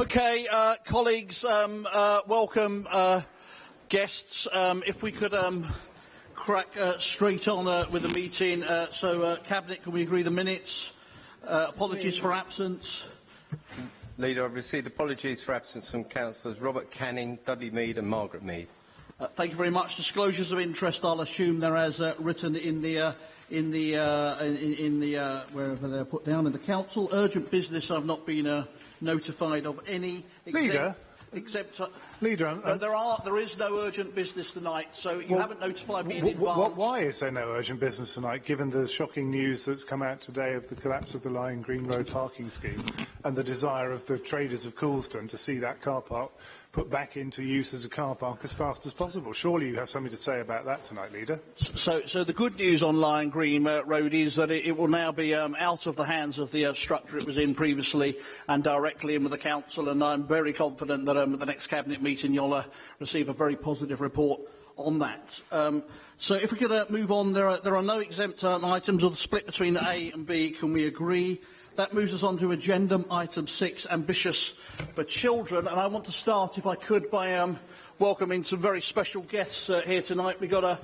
Okay, colleagues, welcome guests. If we could crack straight on with the meeting. Cabinet, can we agree the minutes? Apologies for absence. Leader, I've received apologies for absence from Councillors Robert Canning, Dudley Mead and Margaret Mead. Thank you very much. Disclosures of interest, I'll assume they're as written in the wherever they're put down in the council. Urgent business, I've not been notified of any. Leader. Leader, there is no urgent business tonight, so you haven't notified me in advance. Why is there no urgent business tonight, given the shocking news that's come out today of the collapse of the Lying Green Road parking scheme and the desire of the traders of Coulsdon to see that car park put back into use as a car park as fast as possible? Surely you have something to say about that tonight, Leader. So the good news on Lying Green Road is that it will now be out of the hands of the structure it was in previously and directly in with the council, and I'm very confident that at the next cabinet meeting you'll receive a very positive report on that. So if we could move on, there are no exempt items, or the split between A and B. Can we agree? That moves us on to agenda item 6, ambitious for children. And I want to start, if I could, by welcoming some very special guests here tonight. We've got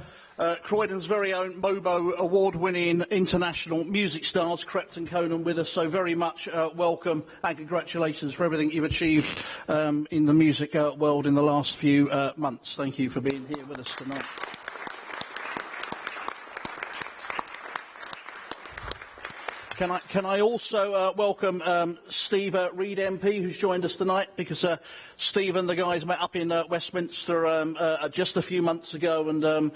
Croydon's very own MOBO award-winning international music stars, Crepton Conan, with us. So very much welcome and congratulations for everything you've achieved in the music world in the last few months. Thank you for being here with us tonight. Can I also welcome Steve Reid MP, who's joined us tonight, because Steve and the guys met up in Westminster just a few months ago and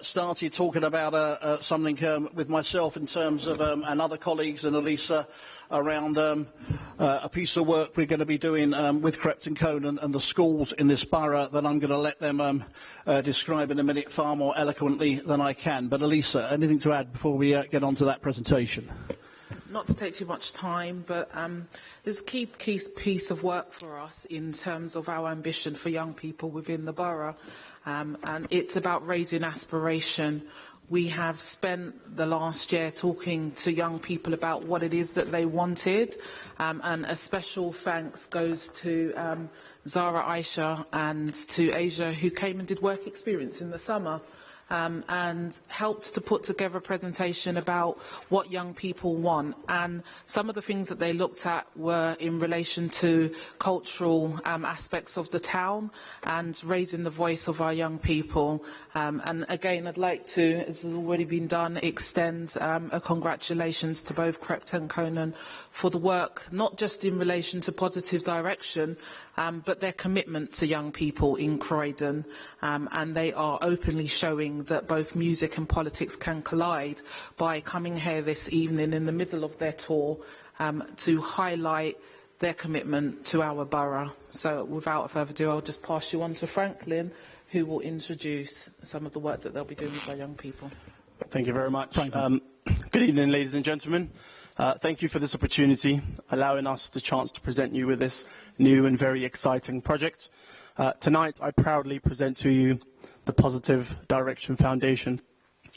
started talking about something with myself in terms of and other colleagues and Elisa around a piece of work we're going to be doing with Crepton Conan and the schools in this borough that I'm going to let them describe in a minute far more eloquently than I can. But Elisa, anything to add before we get on to that presentation? Not to take too much time, but there's a key piece of work for us in terms of our ambition for young people within the borough, and it's about raising aspiration. We have spent the last year talking to young people about what it is that they wanted, and a special thanks goes to Zara, Aisha and to Asia, who came and did work experience in the summer. And helped to put together a presentation about what young people want. And some of the things that they looked at were in relation to cultural aspects of the town and raising the voice of our young people. And again, I'd like to, as has already been done, extend a congratulations to both Crepton Conan for the work, not just in relation to positive direction, but their commitment to young people in Croydon. And they are openly showing that both music and politics can collide by coming here this evening in the middle of their tour to highlight their commitment to our borough. So without further ado, I'll just pass you on to Franklin, who will introduce some of the work that they'll be doing with our young people. Thank you very much. Good evening, ladies and gentlemen. Thank you for this opportunity, allowing us the chance to present you with this new and very exciting project. Tonight, I proudly present to you the Positive Direction Foundation,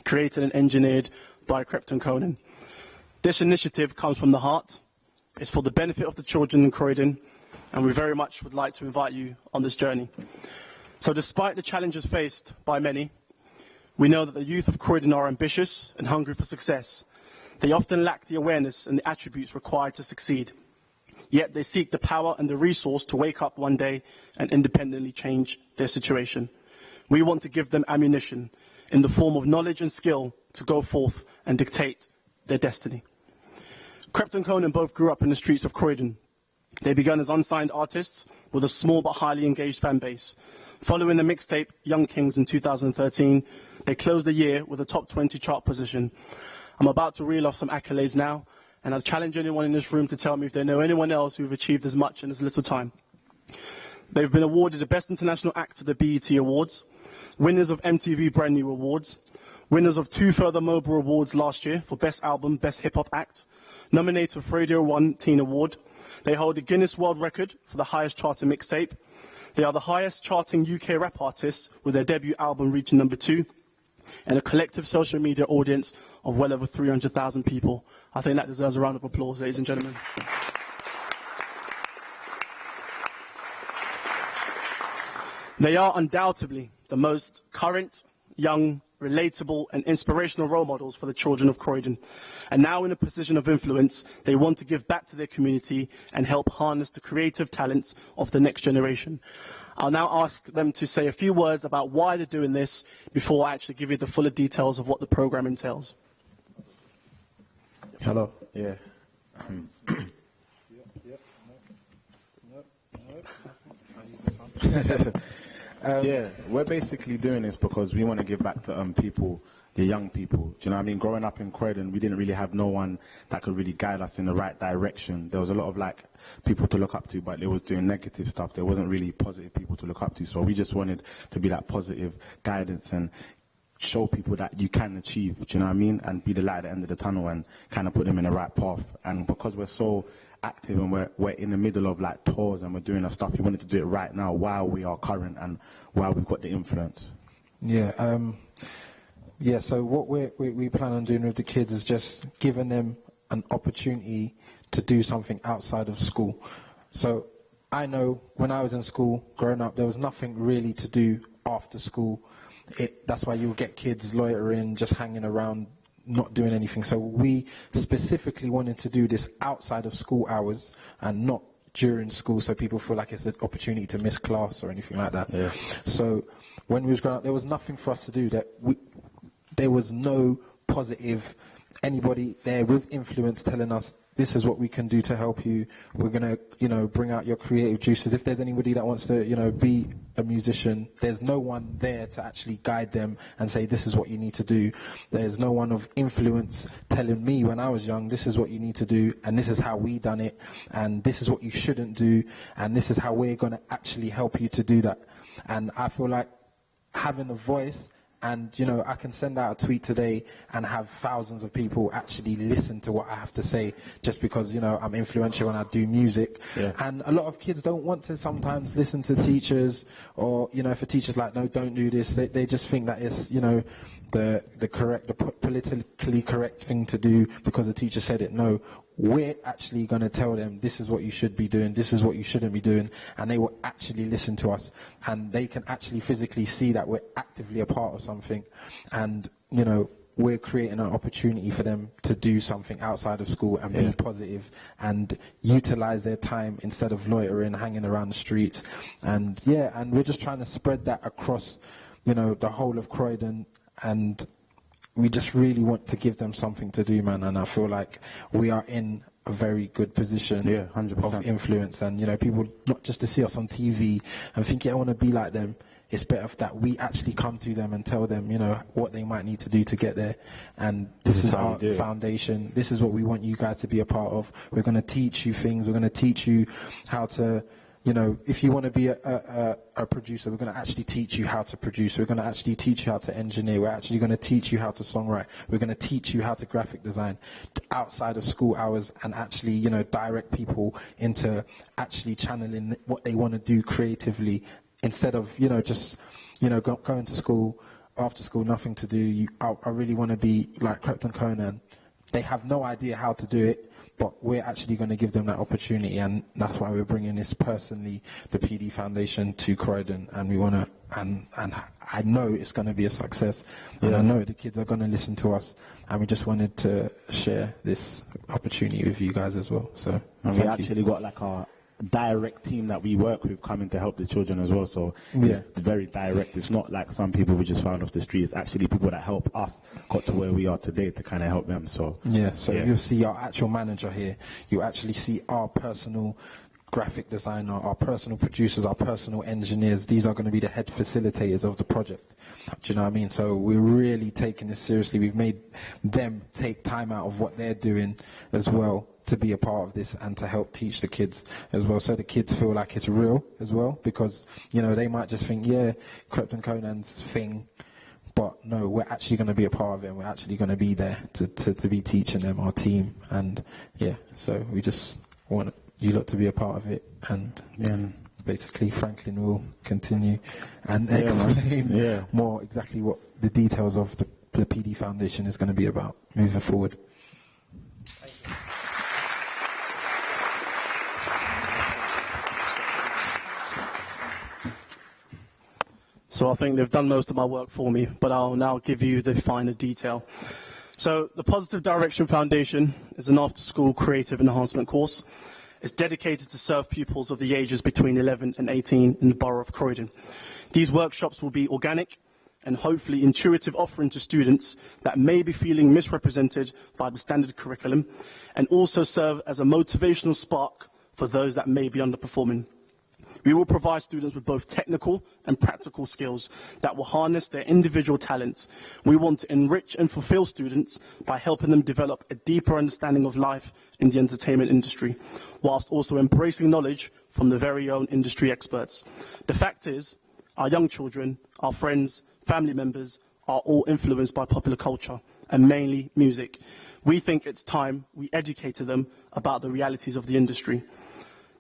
created and engineered by Crepton Conan. This initiative comes from the heart. It's for the benefit of the children in Croydon, and we very much would like to invite you on this journey. So despite the challenges faced by many, we know that the youth of Croydon are ambitious and hungry for success. They often lack the awareness and the attributes required to succeed. Yet they seek the power and the resource to wake up one day and independently change their situation. We want to give them ammunition in the form of knowledge and skill to go forth and dictate their destiny. Crepton Conan both grew up in the streets of Croydon. They began as unsigned artists with a small but highly engaged fan base. Following the mixtape Young Kings in 2013, they closed the year with a top 20 chart position. I'm about to reel off some accolades now, and I'll challenge anyone in this room to tell me if they know anyone else who've achieved as much in as little time. They've been awarded the Best International Act at the BET Awards, winners of MTV Brand New Awards, winners of 2 further MOBO Awards last year for Best Album, Best Hip Hop Act, nominated for Radio 1 Teen Award. They hold a Guinness World Record for the highest charting mixtape. They are the highest charting UK rap artists, with their debut album reaching #2, and a collective social media audience of well over 300,000 people. I think that deserves a round of applause, ladies and gentlemen. They are undoubtedly the most current, young, relatable and inspirational role models for the children of Croydon. And now in a position of influence, they want to give back to their community and help harness the creative talents of the next generation. I'll now ask them to say a few words about why they're doing this before I actually give you the fuller details of what the program entails. Hello. Yeah. Yeah, we're basically doing this because we want to give back to people, the young people. Do you know what I mean? Growing up in Croydon, we didn't really have no one that could really guide us in the right direction. There was a lot of like people to look up to, but they was doing negative stuff. There wasn't really positive people to look up to. So we just wanted to be that positive guidance and show people that you can achieve, do you know what I mean? And be the light at the end of the tunnel and kind of put them in the right path. And because we're so active and we're in the middle of like tours and we're doing our stuff, we wanted to do it right now while we are current and while we've got the influence. Yeah, yeah. So what we plan on doing with the kids is just giving them an opportunity to do something outside of school. So I know when I was in school, growing up, there was nothing really to do after school. That's why you'll get kids loitering, just hanging around, not doing anything. So we specifically wanted to do this outside of school hours and not during school, so people feel like it's an opportunity to miss class or anything like that. Yeah. So when we was growing up, there was nothing for us to do. There was no positive anybody there with influence telling us this is what we can do to help you. We're gonna, bring out your creative juices. If there's anybody that wants to, be a musician, there's no one there to actually guide them and say this is what you need to do. There's no one of influence telling me when I was young, this is what you need to do, and this is how we done it, and this is what you shouldn't do, and this is how we're gonna actually help you to do that. And I feel like having a voice. And, I can send out a tweet today and have thousands of people actually listen to what I have to say just because, I'm influential and I do music. Yeah. And a lot of kids don't want to sometimes listen to teachers or, if a teacher's like, no, don't do this. They just think that it's, the politically correct thing to do because the teacher said it. No, we're actually going to tell them this is what you should be doing, this is what you shouldn't be doing, and they will actually listen to us, and they can actually physically see that we're actively a part of something, and we're creating an opportunity for them to do something outside of school and be positive and utilize their time instead of loitering, hanging around the streets, and we're just trying to spread that across the whole of Croydon. And we just really want to give them something to do, man, and I feel like we are in a very good position 100%. of influence, and people not just to see us on TV and think, I want to be like them. It's better that we actually come to them and tell them, what they might need to do to get there. And this is our foundation. This is what we want you guys to be a part of. We're going to teach you things. We're going to teach you how to, if you want to be a producer, we're going to actually teach you how to produce. We're going to actually teach you how to engineer. We're actually going to teach you how to songwrite. We're going to teach you how to graphic design outside of school hours and actually, direct people into actually channeling what they want to do creatively instead of, just, going to school, after school, nothing to do. I really want to be like Krypton Conan. They have no idea how to do it. But we're actually going to give them that opportunity, and that's why we're bringing this personally, the PD Foundation, to Croydon, and we want to, and I know it's going to be a success, and I know the kids are going to listen to us, and we just wanted to share this opportunity with you guys as well. So, and we actually got like our direct team that we work with coming to help the children as well, so it's very direct. It's not like some people we just found off the street. It's actually people that help us got to where we are today to kind of help them. So you'll see our actual manager here. You actually see our personal graphic designer, our personal producers, our personal engineers. These are going to be the head facilitators of the project. Do you know what I mean? So we're really taking this seriously. We've made them take time out of what they're doing as well to be a part of this and to help teach the kids as well, so the kids feel like it's real as well, because they might just think, Krypton Conan's thing, but no, we're actually going to be a part of it, and we're actually going to be there to be teaching them, our team, and so we just want you lot to be a part of it, and basically Franklin will continue and explain more exactly what the details of the PD Foundation is going to be about moving forward. so I think they've done most of my work for me, but I'll now give you the finer detail. So the Positive Direction Foundation is an after-school creative enhancement course. It's dedicated to serve pupils of the ages between 11 and 18 in the borough of Croydon. These workshops will be organic and hopefully intuitive, offering to students that may be feeling misrepresented by the standard curriculum, and also serve as a motivational spark for those that may be underperforming. We will provide students with both technical and practical skills that will harness their individual talents. We want to enrich and fulfill students by helping them develop a deeper understanding of life in the entertainment industry, whilst also embracing knowledge from the very own industry experts. The fact is, our young children, our friends, family members are all influenced by popular culture, and mainly music. We think it's time we educated them about the realities of the industry.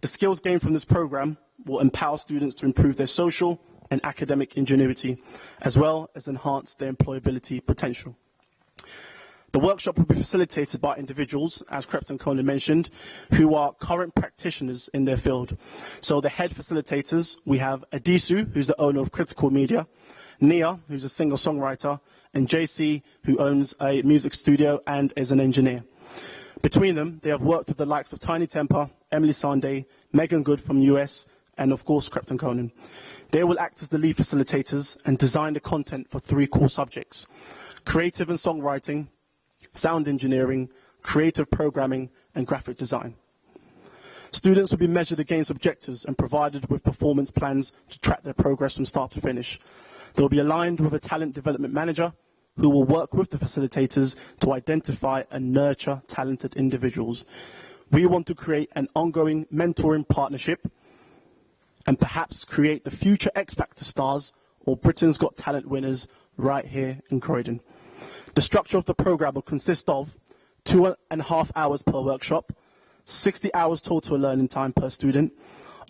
The skills gained from this program will empower students to improve their social and academic ingenuity, as well as enhance their employability potential. The workshop will be facilitated by individuals, as Crepton Conan mentioned, who are current practitioners in their field. So the head facilitators, we have Adisu, who's the owner of Critical Media, Nia, who's a singer-songwriter, and JC, who owns a music studio and is an engineer. Between them, they have worked with the likes of Tiny Temper, Emily Sandé, Megan Good from US, and of course Crepton Conan. They will act as the lead facilitators and design the content for 3 core subjects: creative and songwriting, sound engineering, creative programming, and graphic design. Students will be measured against objectives and provided with performance plans to track their progress from start to finish. They will be aligned with a talent development manager who will work with the facilitators to identify and nurture talented individuals. We want to create an ongoing mentoring partnership and perhaps create the future X Factor stars or Britain's Got Talent winners right here in Croydon. The structure of the program will consist of 2.5 hours per workshop, 60 hours total learning time per student,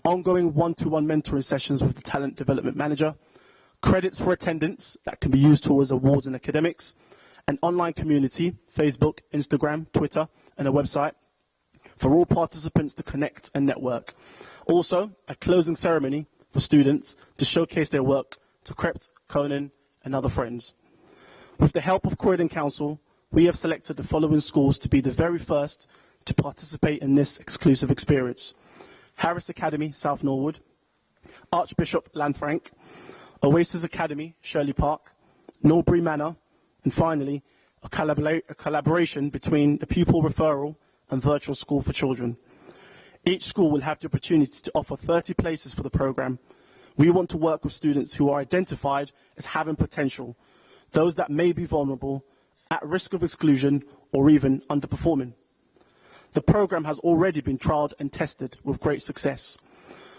ongoing one-to-one mentoring sessions with the talent development manager, credits for attendance that can be used towards awards and academics, an online community, Facebook, Instagram, Twitter, and a website for all participants to connect and network. Also, a closing ceremony for students to showcase their work to Crept, Conan, and other friends. With the help of Croydon Council, we have selected the following schools to be the very first to participate in this exclusive experience: Harris Academy, South Norwood; Archbishop Lanfranc; Oasis Academy, Shirley Park; Norbury Manor; and finally, a collaboration between the Pupil Referral and Virtual School for Children. Each school will have the opportunity to offer 30 places for the program. We want to work with students who are identified as having potential, those that may be vulnerable, at risk of exclusion, or even underperforming. The program has already been trialled and tested with great success.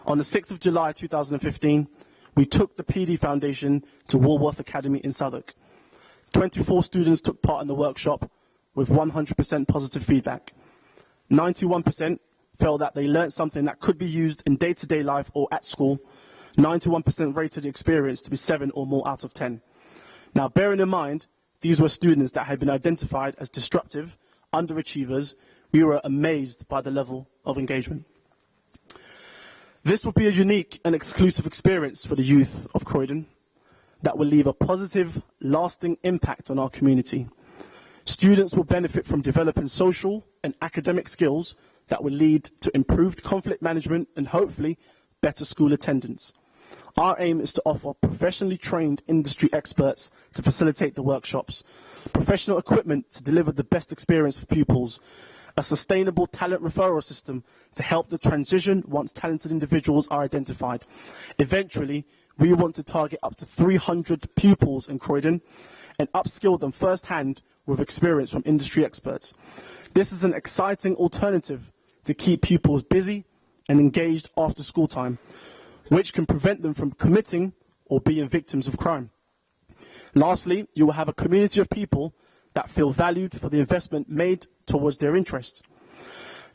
On the 6th of July 2015, we took the PD Foundation to Walworth Academy in Southwark. 24 students took part in the workshop with 100% positive feedback. 91% felt that they learned something that could be used in day-to-day life or at school. 91% rated the experience to be 7 or more out of 10. Now, bearing in mind, these were students that had been identified as disruptive, underachievers. We were amazed by the level of engagement. This will be a unique and exclusive experience for the youth of Croydon that will leave a positive, lasting impact on our community. Students will benefit from developing social and academic skills that will lead to improved conflict management and hopefully better school attendance. Our aim is to offer professionally trained industry experts to facilitate the workshops, professional equipment to deliver the best experience for pupils, a sustainable talent referral system to help the transition once talented individuals are identified. Eventually, we want to target up to 300 pupils in Croydon and upskill them firsthand with experience from industry experts. This is an exciting alternative to keep pupils busy and engaged after school time, which can prevent them from committing or being victims of crime. Lastly, you will have a community of people that feel valued for the investment made towards their interest.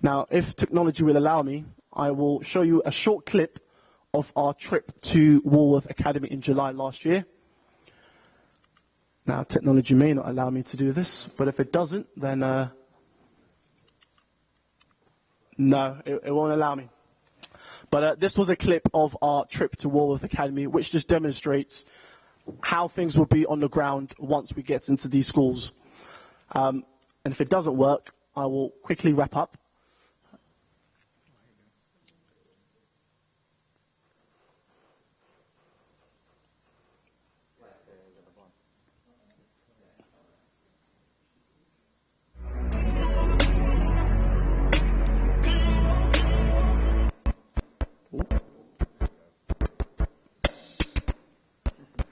Now, if technology will allow me, I will show you a short clip of our trip to Walworth Academy in July last year. Now, technology may not allow me to do this, but if it doesn't, then no, it won't allow me. But this was a clip of our trip to Walworth Academy, which just demonstrates how things will be on the ground once we get into these schools. And if it doesn't work, I will quickly wrap up.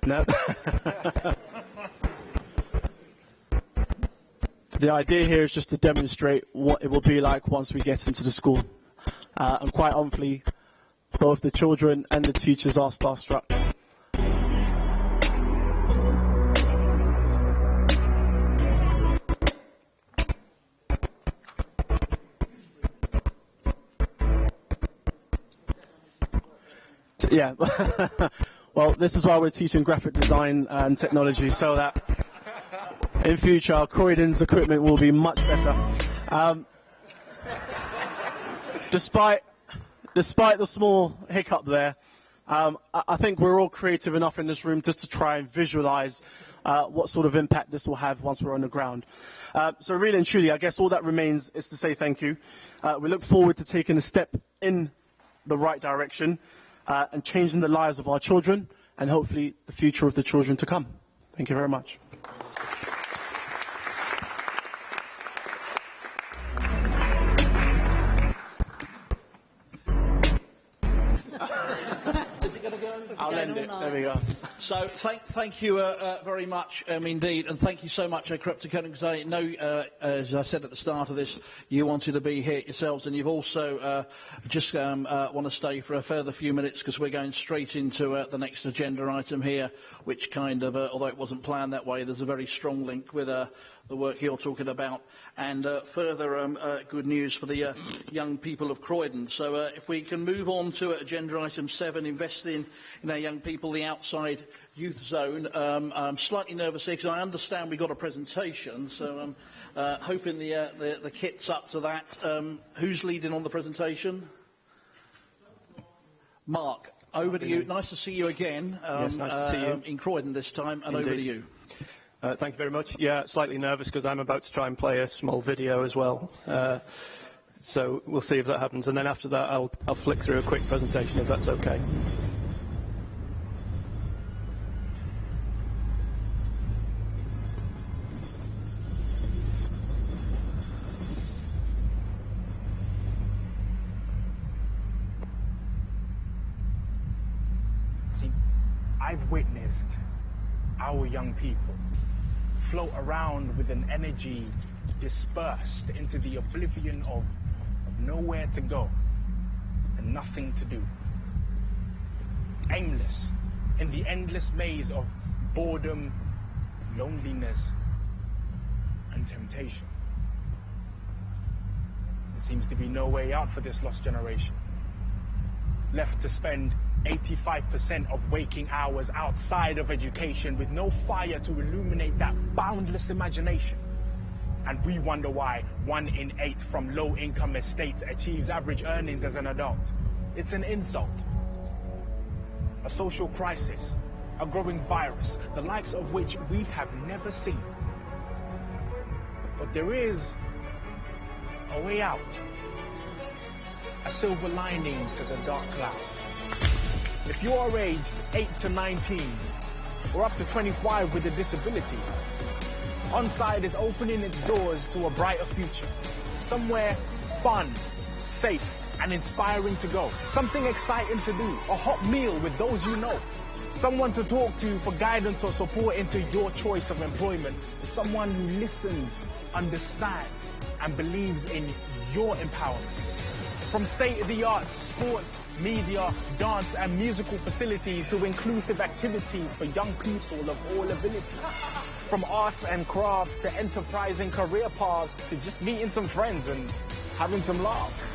No. The idea here is just to demonstrate what it will be like once we get into the school. And quite honestly, both the children and the teachers are starstruck. Yeah. Well, this is why we're teaching graphic design and technology, so that in future Croydon's equipment will be much better. Despite the small hiccup there, I think we're all creative enough in this room just to try and visualize what sort of impact this will have once we're on the ground. So really and truly, I guess all that remains is to say thank you. We look forward to taking a step in the right direction and changing the lives of our children and hopefully the future of the children to come. Thank you very much. I'll end it. There we go. So thank you very much indeed, and thank you so much, Corruptor, because I know, as I said at the start of this, you wanted to be here yourselves, and you've also just want to stay for a further few minutes because we're going straight into the next agenda item here, which kind of, although it wasn't planned that way, there's a very strong link with the work you're talking about, and further good news for the young people of Croydon. So if we can move on to agenda item 7, investing in our young people, the outside youth zone. I'm slightly nervous here because I understand we got a presentation, so I'm hoping the kit's up to that. Who's leading on the presentation? Mark, over to you. Nice to see you again. Yes, nice to see you. In Croydon this time, and Indeed. over to you. Thank you very much. Yeah, slightly nervous because I'm about to try and play a small video as well. So we'll see if that happens. And then after that, I'll flick through a quick presentation if that's okay. See, I've witnessed our young people float around with an energy dispersed into the oblivion of nowhere to go and nothing to do. Aimless in the endless maze of boredom, loneliness, and temptation. There seems to be no way out for this lost generation. Left to spend 85% of waking hours outside of education with no fire to illuminate that boundless imagination. And we wonder why 1 in 8 from low-income estates achieves average earnings as an adult. It's an insult. A social crisis, a growing virus, the likes of which we have never seen. But there is a way out. A silver lining to the dark clouds. If you are aged 8 to 19, or up to 25 with a disability, Onside is opening its doors to a brighter future. Somewhere fun, safe, and inspiring to go. Something exciting to do. A hot meal with those you know. Someone to talk to for guidance or support into your choice of employment. Someone who listens, understands, and believes in your empowerment. From state-of-the-art sports, media, dance, and musical facilities to inclusive activities for young people of all abilities. From arts and crafts to enterprising career paths to just meeting some friends and having some laughs.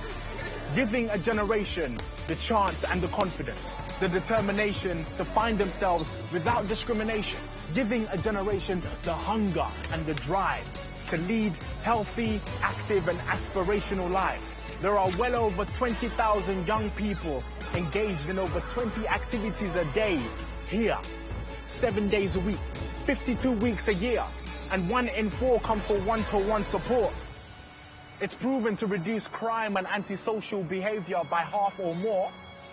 Giving a generation the chance and the confidence, the determination to find themselves without discrimination. Giving a generation the hunger and the drive to lead healthy, active, and aspirational lives. There are well over 20,000 young people engaged in over 20 activities a day here, 7 days a week, 52 weeks a year, and 1 in 4 come for one-to-one support. It's proven to reduce crime and antisocial behavior by half or more,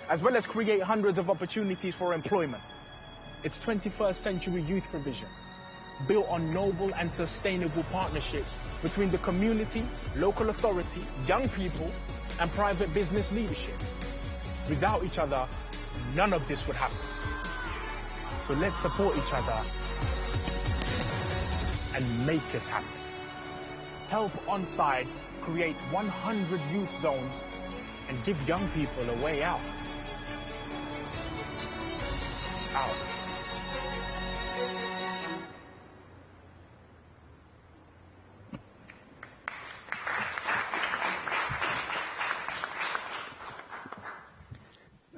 as well as create hundreds of opportunities for employment. It's 21st century youth provision, built on noble and sustainable partnerships between the community, local authority, young people, and private business leadership. Without each other, none of this would happen. So let's support each other and make it happen. Help Onside create 100 youth zones and give young people a way out. Out.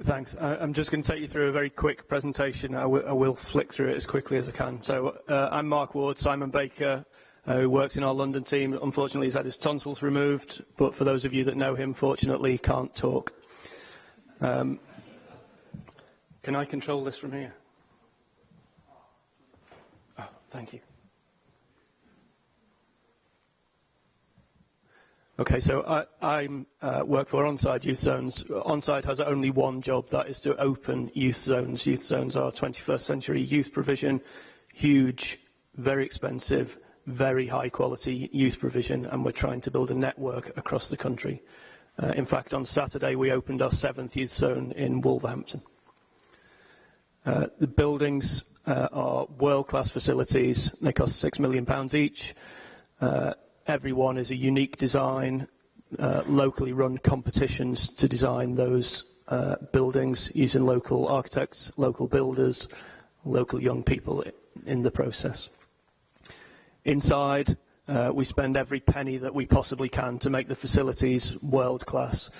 Thanks. I'm just going to take you through a very quick presentation. I will flick through it as quickly as I can. So I'm Mark Ward. Simon Baker, who works in our London team, unfortunately has had his tonsils removed, but for those of you that know him, fortunately he can't talk. Can I control this from here? Oh, thank you. Okay, so I work for Onside Youth Zones. Onside has only one job, that is to open youth zones. Youth zones are 21st century youth provision, huge, very expensive, very high quality youth provision, and we're trying to build a network across the country. In fact, on Saturday we opened our 7th youth zone in Wolverhampton. The buildings are world-class facilities. They cost £6 million each. Every one is a unique design, locally run competitions to design those buildings using local architects, local builders, local young people in the process. Inside, we spend every penny that we possibly can to make the facilities world-class.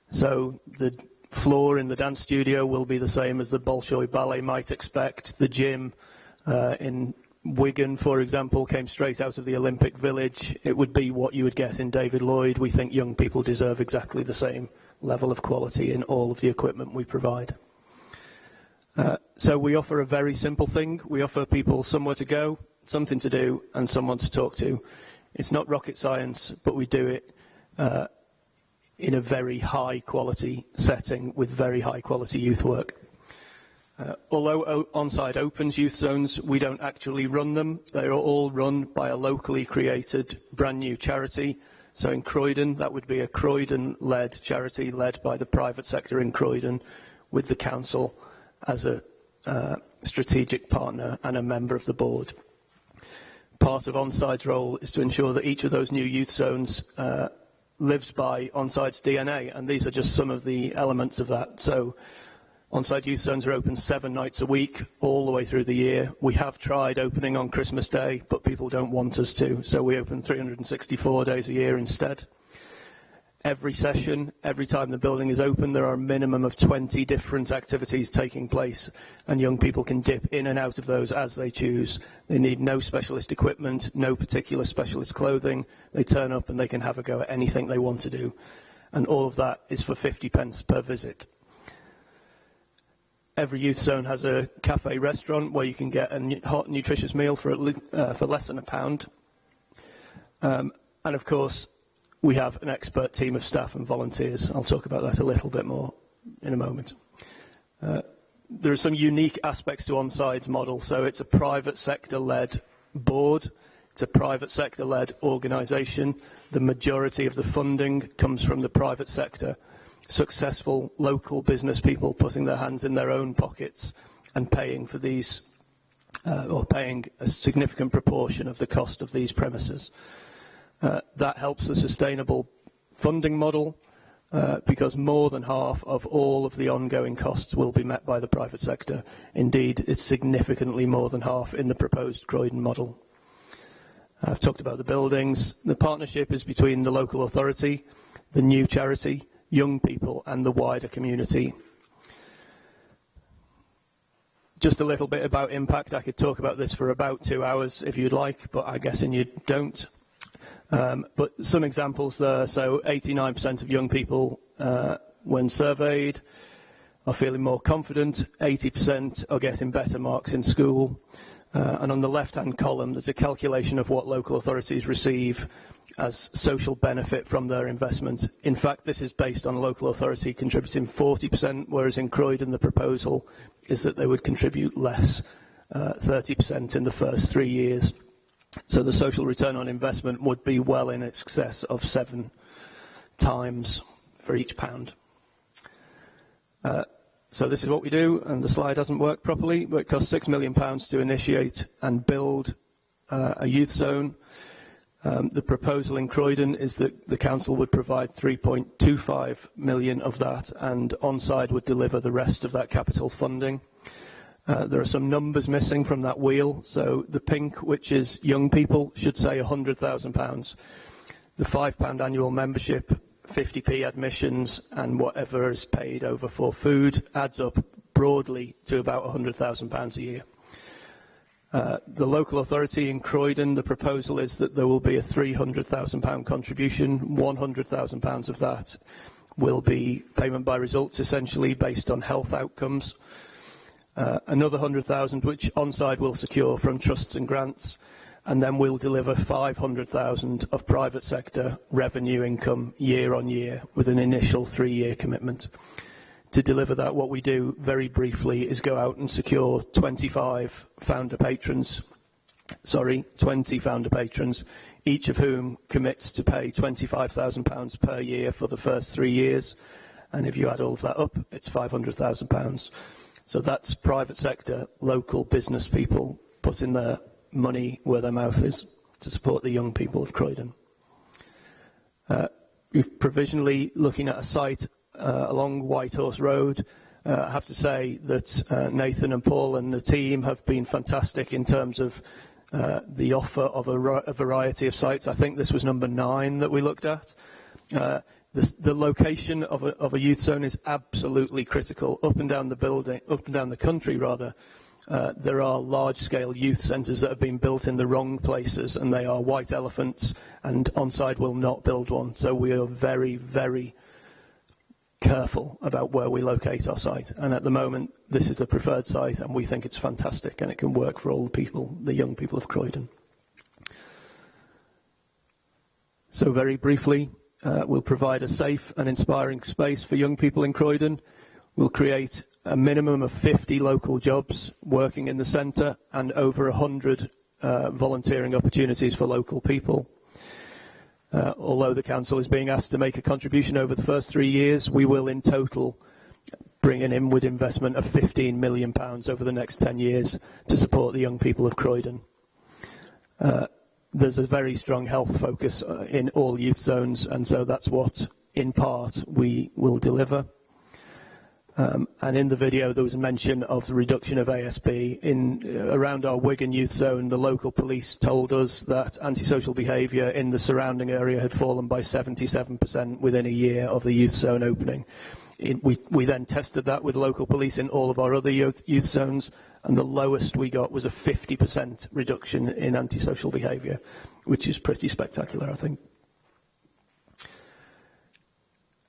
So the floor in the dance studio will be the same as the Bolshoi Ballet might expect. The gym in Wigan, for example, came straight out of the Olympic Village. It would be what you would get in David Lloyd. We think young people deserve exactly the same level of quality in all of the equipment we provide. So we offer a very simple thing. We offer people somewhere to go, something to do, and someone to talk to. It's not rocket science, but we do it in a very high quality setting with very high quality youth work. Although Onside opens youth zones, we don't actually run them. They are all run by a locally created brand new charity. So in Croydon, that would be a Croydon-led charity led by the private sector in Croydon, with the council as a strategic partner and a member of the board. Part of Onside's role is to ensure that each of those new youth zones lives by Onside's DNA, and these are just some of the elements of that. So Onside Youth Zones are open 7 nights a week, all the way through the year. We have tried opening on Christmas Day, but people don't want us to, so we open 364 days a year instead. Every session, every time the building is open, there are a minimum of 20 different activities taking place, and young people can dip in and out of those as they choose. They need no specialist equipment, no particular specialist clothing. They turn up and they can have a go at anything they want to do, and all of that is for 50p per visit. Every youth zone has a cafe restaurant where you can get a hot, nutritious meal for less than £1. And of course, we have an expert team of staff and volunteers. I'll talk about that a little bit more in a moment. There are some unique aspects to Onside's model. So it's a private sector-led board. It's a private sector-led organisation. The majority of the funding comes from the private sector. Successful local business people putting their hands in their own pockets and paying for these, or paying a significant proportion of the cost of these premises. That helps the sustainable funding model because more than half of all of the ongoing costs will be met by the private sector. Indeed, it's significantly more than half in the proposed Croydon model. I've talked about the buildings. The partnership is between the local authority, the new charity, young people and the wider community. Just a little bit about impact. I could talk about this for about 2 hours if you'd like, but I'm guessing you don't. But some examples there. So 89% of young people, when surveyed, are feeling more confident. 80% are getting better marks in school. And on the left-hand column, there's a calculation of what local authorities receive as social benefit from their investment. In fact, this is based on a local authority contributing 40%, whereas in Croydon the proposal is that they would contribute less, 30% in the first 3 years. So the social return on investment would be well in excess of 7 times for each pound. So this is what we do, and the slide doesn't work properly, but it costs £6 million to initiate and build a youth zone. The proposal in Croydon is that the council would provide 3.25 million of that, and Onside would deliver the rest of that capital funding. There are some numbers missing from that wheel. So the pink, which is young people, should say £100,000. The £5 annual membership, 50p admissions, and whatever is paid over for food adds up broadly to about £100,000 a year. The local authority in Croydon, the proposal is that there will be a £300,000 contribution. £100,000 of that will be payment by results, essentially based on health outcomes. Another 100,000 which Onside will secure from trusts and grants, and then we'll deliver 500,000 of private sector revenue income year on year with an initial 3-year commitment. To deliver that, what we do very briefly is go out and secure 20 founder patrons, each of whom commits to pay £25,000 per year for the first 3 years. And if you add all of that up, it's £500,000. So that's private sector, local business people putting their money where their mouth is to support the young people of Croydon. We're provisionally looking at a site along Whitehorse Road. I have to say that Nathan and Paul and the team have been fantastic in terms of the offer of a variety of sites. I think this was number 9 that we looked at. The location of a youth zone is absolutely critical. Up and down the country, there are large-scale youth centres that have been built in the wrong places, and they are white elephants, and Onside will not build one. So we are very, very careful about where we locate our site. And at the moment, this is the preferred site, and we think it's fantastic, and it can work for all the people, the young people of Croydon. So very briefly, we'll provide a safe and inspiring space for young people in Croydon. We'll create a minimum of 50 local jobs working in the centre and over 100 volunteering opportunities for local people. Although the council is being asked to make a contribution over the first 3 years, we will in total bring an inward investment of £15 million over the next 10 years to support the young people of Croydon. There's a very strong health focus in all youth zones, and so that's what, in part, we will deliver. And in the video, there was a mention of the reduction of ASB. Around our Wigan youth zone, the local police told us that antisocial behaviour in the surrounding area had fallen by 77% within a year of the youth zone opening. We then tested that with local police in all of our other youth zones, and the lowest we got was a 50% reduction in antisocial behaviour, which is pretty spectacular, I think.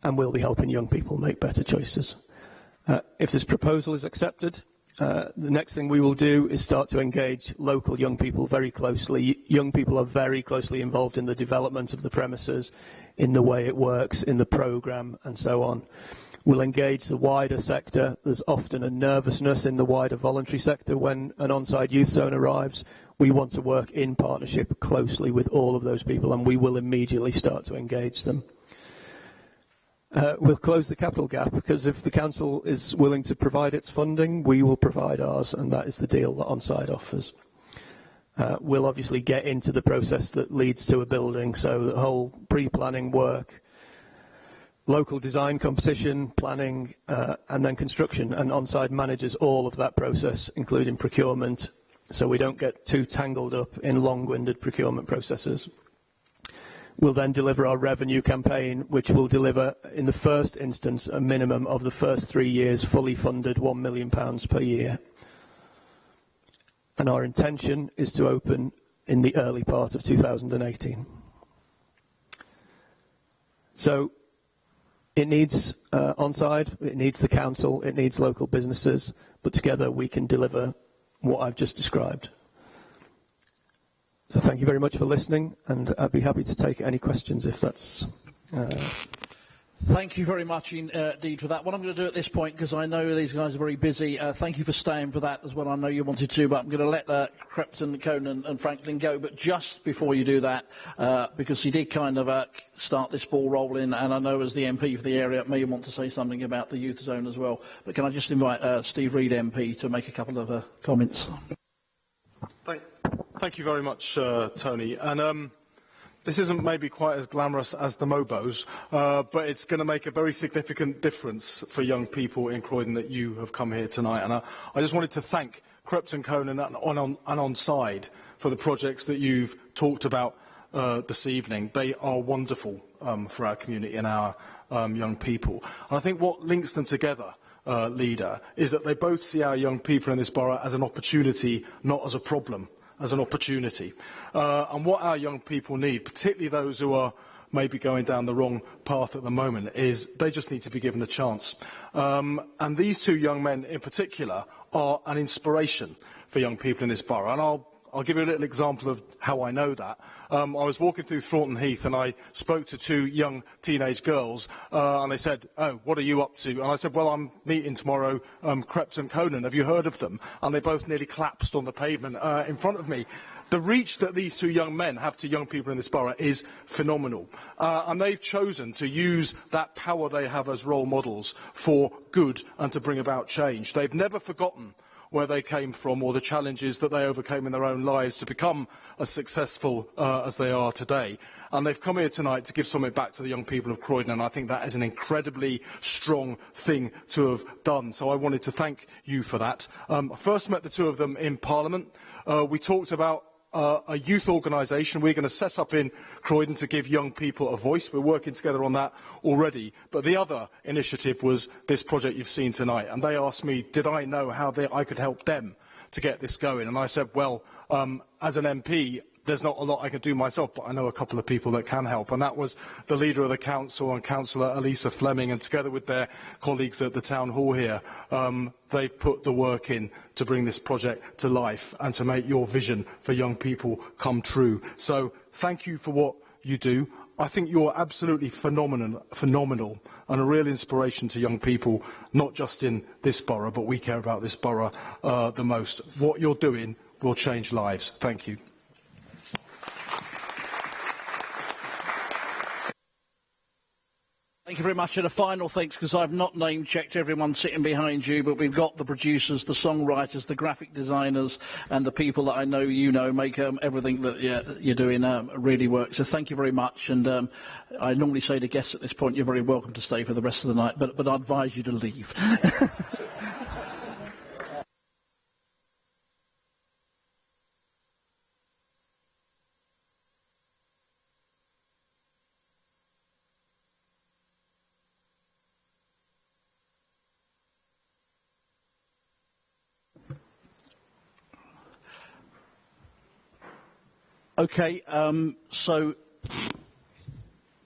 And we'll be helping young people make better choices. If this proposal is accepted, the next thing we will do is start to engage local young people very closely. Young people are very closely involved in the development of the premises, in the way it works, in the programme, and so on. We'll engage the wider sector. There's often a nervousness in the wider voluntary sector when an Onside youth zone arrives. We want to work in partnership closely with all of those people, and we will immediately start to engage them. We'll close the capital gap, because if the council is willing to provide its funding, we will provide ours, and that is the deal that Onside offers. We'll obviously get into the process that leads to a building, so the whole pre-planning work, local design competition, planning, and then construction, and Onside manages all of that process, including procurement, so we don't get too tangled up in long-winded procurement processes. We'll then deliver our revenue campaign, which will deliver, in the first instance, a minimum of the first 3 years fully funded £1 million per year. And our intention is to open in the early part of 2018. So it needs Onside, it needs the council, it needs local businesses, but together we can deliver what I've just described. So thank you very much for listening, and I'd be happy to take any questions if that's... Thank you very much indeed for that. What I'm going to do at this point, because I know these guys are very busy, thank you for staying for that as well. I know you wanted to, but I'm going to let Crepton, Conan and Franklin go. But just before you do that, because he did kind of start this ball rolling, and I know as the MP for the area may want to say something about the youth zone as well. But can I just invite Steve Reid MP to make a couple of comments? Thank you very much, Tony. And this isn't maybe quite as glamorous as the Mobos, but it's going to make a very significant difference for young people in Croydon that you have come here tonight. And I just wanted to thank Crepton, Conan and Onside for the projects that you've talked about this evening. They are wonderful for our community and our young people. And I think what links them together, Leader, is that they both see our young people in this borough as an opportunity, not as a problem. As an opportunity. And what our young people need, particularly those who are maybe going down the wrong path at the moment, is they just need to be given a chance. And these two young men in particular are an inspiration for young people in this borough. And I'll give you a little example of how I know that. I was walking through Thornton Heath and I spoke to two young teenage girls and they said, "Oh, what are you up to?" And I said, "Well, I'm meeting tomorrow Crepton, Conan. Have you heard of them?" And they both nearly collapsed on the pavement in front of me. The reach that these two young men have to young people in this borough is phenomenal. And they've chosen to use that power they have as role models for good and to bring about change. They've never forgotten where they came from or the challenges that they overcame in their own lives to become as successful as they are today. And they've come here tonight to give something back to the young people of Croydon, and I think that is an incredibly strong thing to have done. So I wanted to thank you for that. I first met the two of them in Parliament. We talked about a youth organisation we're going to set up in Croydon to give young people a voice. We're working together on that already. But the other initiative was this project you've seen tonight. And they asked me, did I know how I could help them to get this going? And I said, well, as an MP, there's not a lot I can do myself, but I know a couple of people that can help. And that was the leader of the council and Councillor Elisa Fleming, and together with their colleagues at the town hall here, they've put the work in to bring this project to life and to make your vision for young people come true. So thank you for what you do. I think you're absolutely phenomenal and a real inspiration to young people, not just in this borough, but we care about this borough the most. What you're doing will change lives. Thank you. Thank you very much. And a final thanks, because I've not name-checked everyone sitting behind you, but we've got the producers, the songwriters, the graphic designers, and the people that I know you know make everything that you're doing really work. So thank you very much. And I normally say to guests at this point, you're very welcome to stay for the rest of the night, but I advise you to leave. Okay, so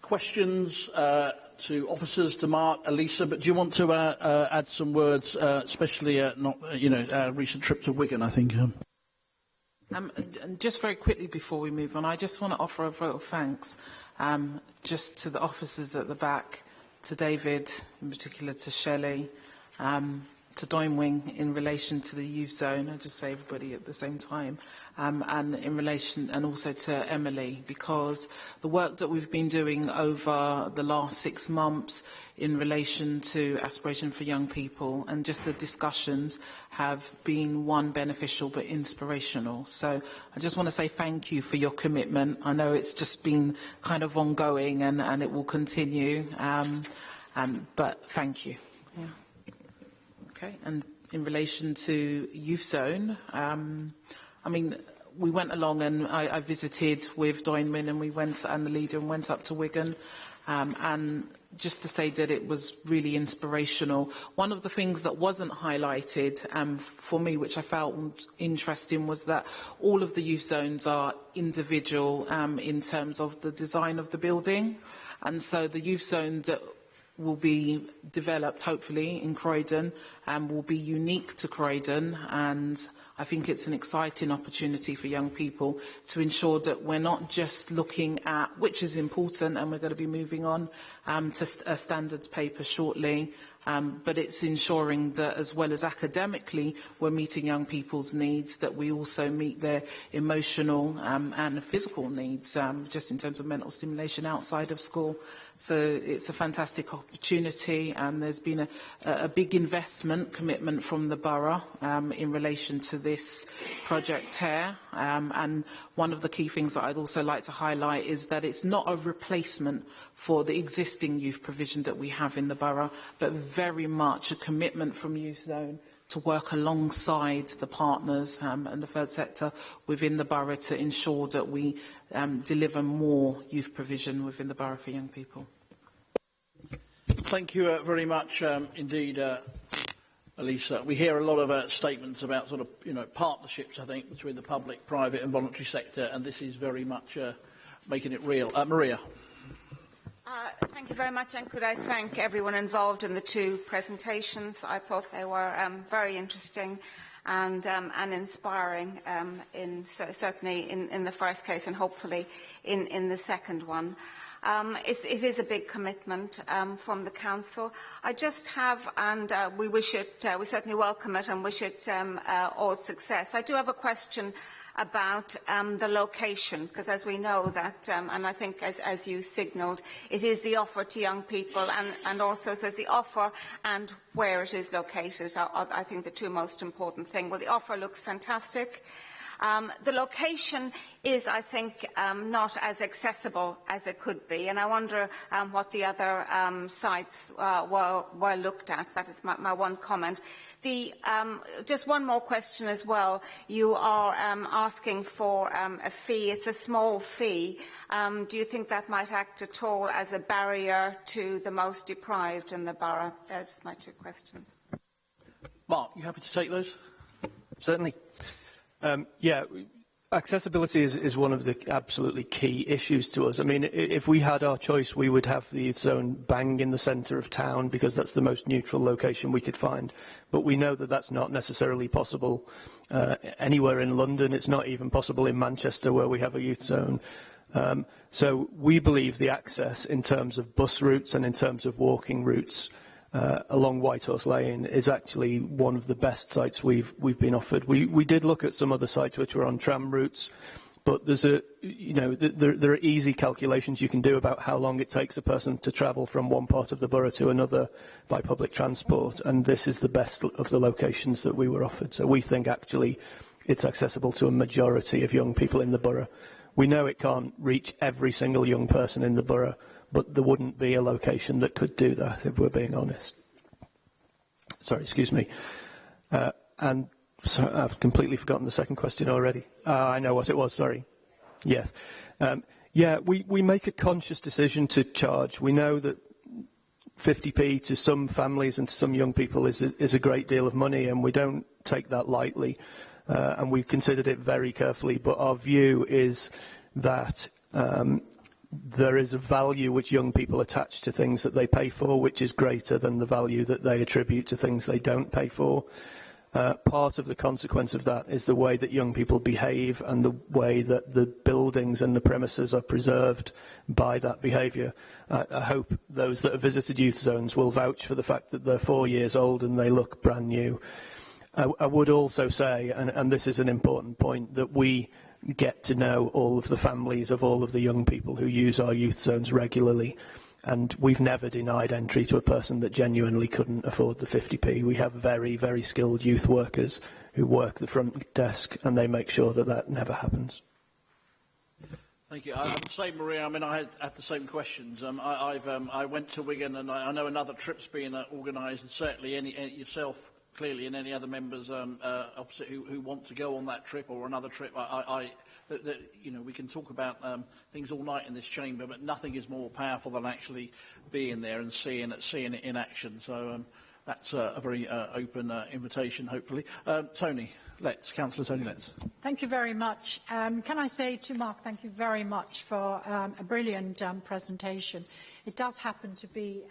questions to officers, to Mark, Elisa, but do you want to add some words, especially our recent trip to Wigan, I think? And just very quickly before we move on, I just want to offer a vote of thanks just to the officers at the back, to David, in particular to Shelley, to Doinwing in relation to the youth zone. I just say everybody at the same time, and in relation, and also to Emily, because the work that we've been doing over the last 6 months in relation to aspiration for young people and just the discussions have been, one, beneficial but inspirational. So I just want to say thank you for your commitment. I know it's just been kind of ongoing and it will continue, but thank you. Yeah. Okay, and in relation to Youth Zone, I mean, we went along and I visited with Doinwyn and the leader and went up to Wigan, and just to say that it was really inspirational. One of the things that wasn't highlighted for me, which I found interesting, was that all of the youth zones are individual in terms of the design of the building. And so the youth zone that will be developed, hopefully, in Croydon and will be unique to Croydon. And I think it's an exciting opportunity for young people to ensure that we're not just looking at, which is important, and we're going to be moving on to a standards paper shortly, but it's ensuring that as well as academically we're meeting young people's needs, that we also meet their emotional and physical needs, just in terms of mental stimulation outside of school. So it's a fantastic opportunity, and there's been a big investment commitment from the borough in relation to this project here. And one of the key things that I'd also like to highlight is that it's not a replacement for the existing youth provision that we have in the borough, but very much a commitment from Youth Zone to work alongside the partners and the third sector within the borough to ensure that we deliver more youth provision within the borough for young people. Thank you very much indeed, Elisa. We hear a lot of statements about sort of, partnerships, I think, between the public, private and voluntary sector, and this is very much making it real. Maria. Thank you very much, and could I thank everyone involved in the two presentations. I thought they were very interesting and inspiring, certainly in the first case and hopefully in the second one. It is a big commitment from the Council. I just have, and we certainly welcome it and wish it all success. I do have a question about the location, because as we know that, and I think as you signalled, it is the offer to young people and also so it's the offer and where it is located are, I think, the two most important things. Well, the offer looks fantastic. The location is, I think, not as accessible as it could be, and I wonder what the other sites were looked at. That is my one comment. Just one more question as well. You are asking for a fee. It's a small fee. Do you think that might act at all as a barrier to the most deprived in the borough? Those are my two questions. Mark, you happy to take those? Certainly. Accessibility is one of the absolutely key issues to us. I mean, if we had our choice, we would have the youth zone bang in the centre of town because that's the most neutral location we could find. But we know that that's not necessarily possible anywhere in London. It's not even possible in Manchester, where we have a youth zone. So we believe the access in terms of bus routes and in terms of walking routes along Whitehorse Lane is actually one of the best sites we've been offered. We did look at some other sites which were on tram routes, but there's there are easy calculations you can do about how long it takes a person to travel from one part of the borough to another by public transport, and this is the best of the locations that we were offered. So we think actually it's accessible to a majority of young people in the borough. We know it can't reach every single young person in the borough, but there wouldn't be a location that could do that, if we're being honest. Sorry, excuse me. And so I've completely forgotten the second question already. I know what it was, sorry. Yes. We make a conscious decision to charge. We know that 50p to some families and to some young people is a great deal of money, and we don't take that lightly. And we've considered it very carefully, but our view is that there is a value which young people attach to things that they pay for, which is greater than the value that they attribute to things they don't pay for. Part of the consequence of that is the way that young people behave and the way that the buildings and the premises are preserved by that behaviour. I hope those that have visited youth zones will vouch for the fact that they're 4 years old and they look brand new. I would also say, and this is an important point, that we get to know all of the families of all of the young people who use our youth zones regularly, and we've never denied entry to a person that genuinely couldn't afford the 50p. We have very, very skilled youth workers who work the front desk, and they make sure that that never happens. Thank you. I'm the same, Maria. I mean, I had the same questions. I went to Wigan, and I know another trip's being organised, and certainly yourself, clearly, and any other members opposite who want to go on that trip or another trip. We can talk about things all night in this chamber, but nothing is more powerful than actually being there and seeing it in action. So that's a very open invitation, hopefully. Councillor Tony Letts. Thank you very much. Can I say to Mark, thank you very much for a brilliant presentation. It does happen to be,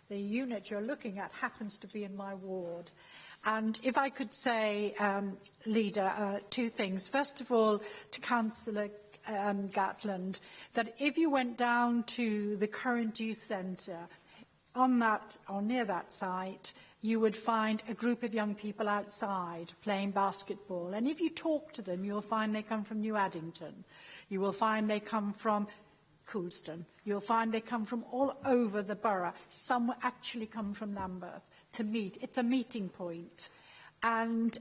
the unit you're looking at happens to be in my ward. And if I could say, Leader, two things. First of all, to Councillor Gatland, that if you went down to the current youth centre, on that or near that site, you would find a group of young people outside playing basketball. And if you talk to them, you'll find they come from New Addington. You will find they come from Coulston. You'll find they come from all over the borough. Some actually come from Lambeth to meet. It's a meeting point. And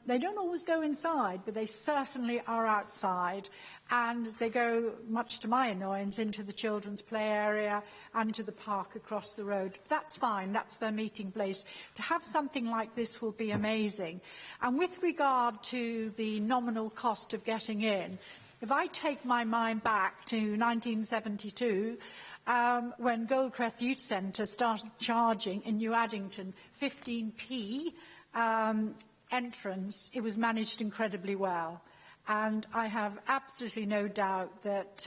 they don't always go inside, but they certainly are outside. And they go, much to my annoyance, into the children's play area and into the park across the road. That's fine. That's their meeting place. To have something like this will be amazing. And with regard to the nominal cost of getting in, if I take my mind back to 1972, when Goldcrest Youth Centre started charging in New Addington 15p entrance, it was managed incredibly well. And I have absolutely no doubt that,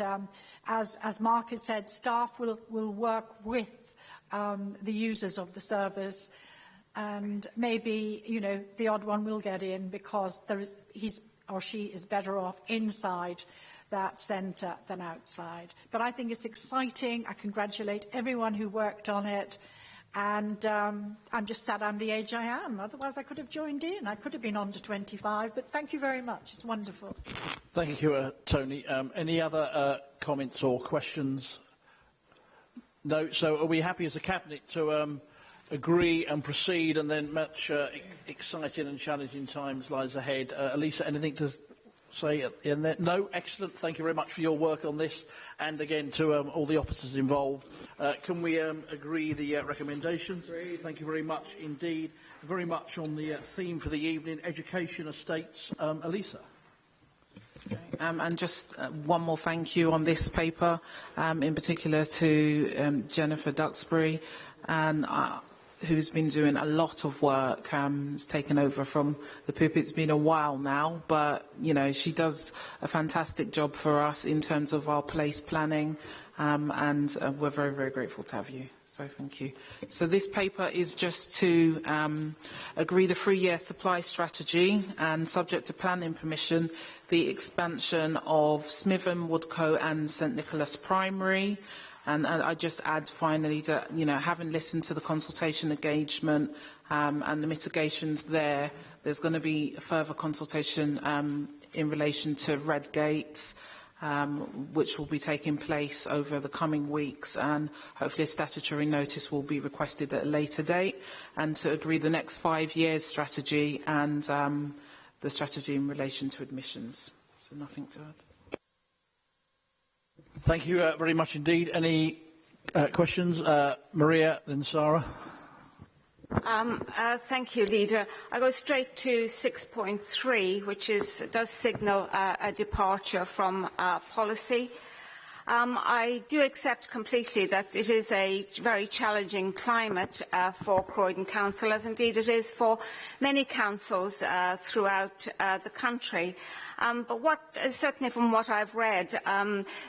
as Mark has said, staff will work with the users of the service, and maybe, you know, the odd one will get in because he or she is better off inside that centre than outside. But I think it's exciting. I congratulate everyone who worked on it. And I'm just sad I'm the age I am. Otherwise, I could have joined in. I could have been under 25. But thank you very much. It's wonderful. Thank you, Tony. Any other comments or questions? No. So are we happy as a Cabinet to agree and proceed, and then much exciting and challenging times lies ahead? Elisa, anything to say in there? No? Excellent. Thank you very much for your work on this, and again to all the officers involved. Can we agree the recommendations? Thank you very much indeed. Very much on the theme for the evening, education estates. Elisa. And just one more thank you on this paper, in particular to Jennifer Duxbury, and who's been doing a lot of work. Has taken over from the pulpit. It's been a while now, but you know, she does a fantastic job for us in terms of our place planning, and we're very, very grateful to have you. So thank you. So this paper is just to agree the 3-year supply strategy, and subject to planning permission, the expansion of Smitham, Woodcote and St Nicholas Primary. And I just add finally that, you know, having listened to the consultation engagement and the mitigations there's going to be a further consultation in relation to red gates, which will be taking place over the coming weeks, and hopefully a statutory notice will be requested at a later date, and to agree the next 5 years strategy and the strategy in relation to admissions. So nothing to add. Thank you very much indeed. Any questions? Maria, then Sarah. Thank you, Leader. I go straight to 6.3, which does signal a departure from policy. I do accept completely that it is a very challenging climate for Croydon Council, as indeed it is for many councils throughout the country. But certainly from what I've read,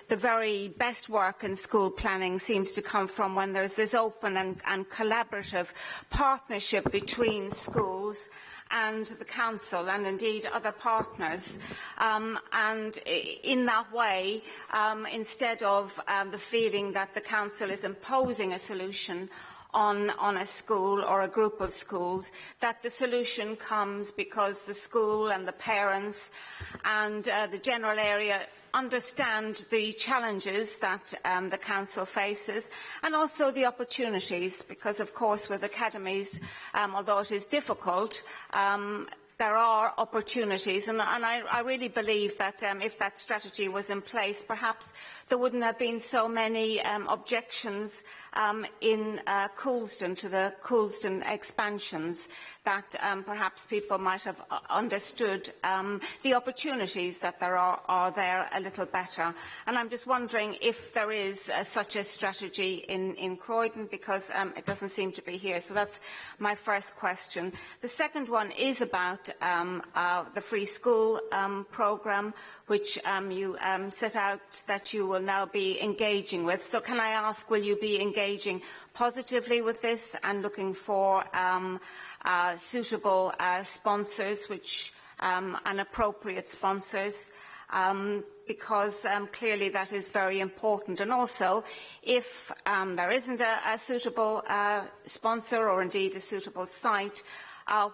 the very best work in school planning seems to come from when there's this open and collaborative partnership between schools and the council, and indeed other partners. And in that way, instead of the feeling that the council is imposing a solution on a school or a group of schools, that the solution comes because the school and the parents and the general area understand the challenges that the council faces, and also the opportunities, because of course with academies, although it is difficult, there are opportunities, and I really believe that if that strategy was in place, perhaps there wouldn't have been so many objections in Coulsdon, to the Coulsdon expansions, that perhaps people might have understood the opportunities that there are there a little better. And I'm just wondering if there is such a strategy in Croydon, because it doesn't seem to be here. So that's my first question. The second one is about the free school programme, which you set out that you will now be engaging with. So can I ask, will you be engaging positively with this and looking for suitable sponsors, and appropriate sponsors? Because clearly that is very important. And also, if there isn't a suitable sponsor, or indeed a suitable site,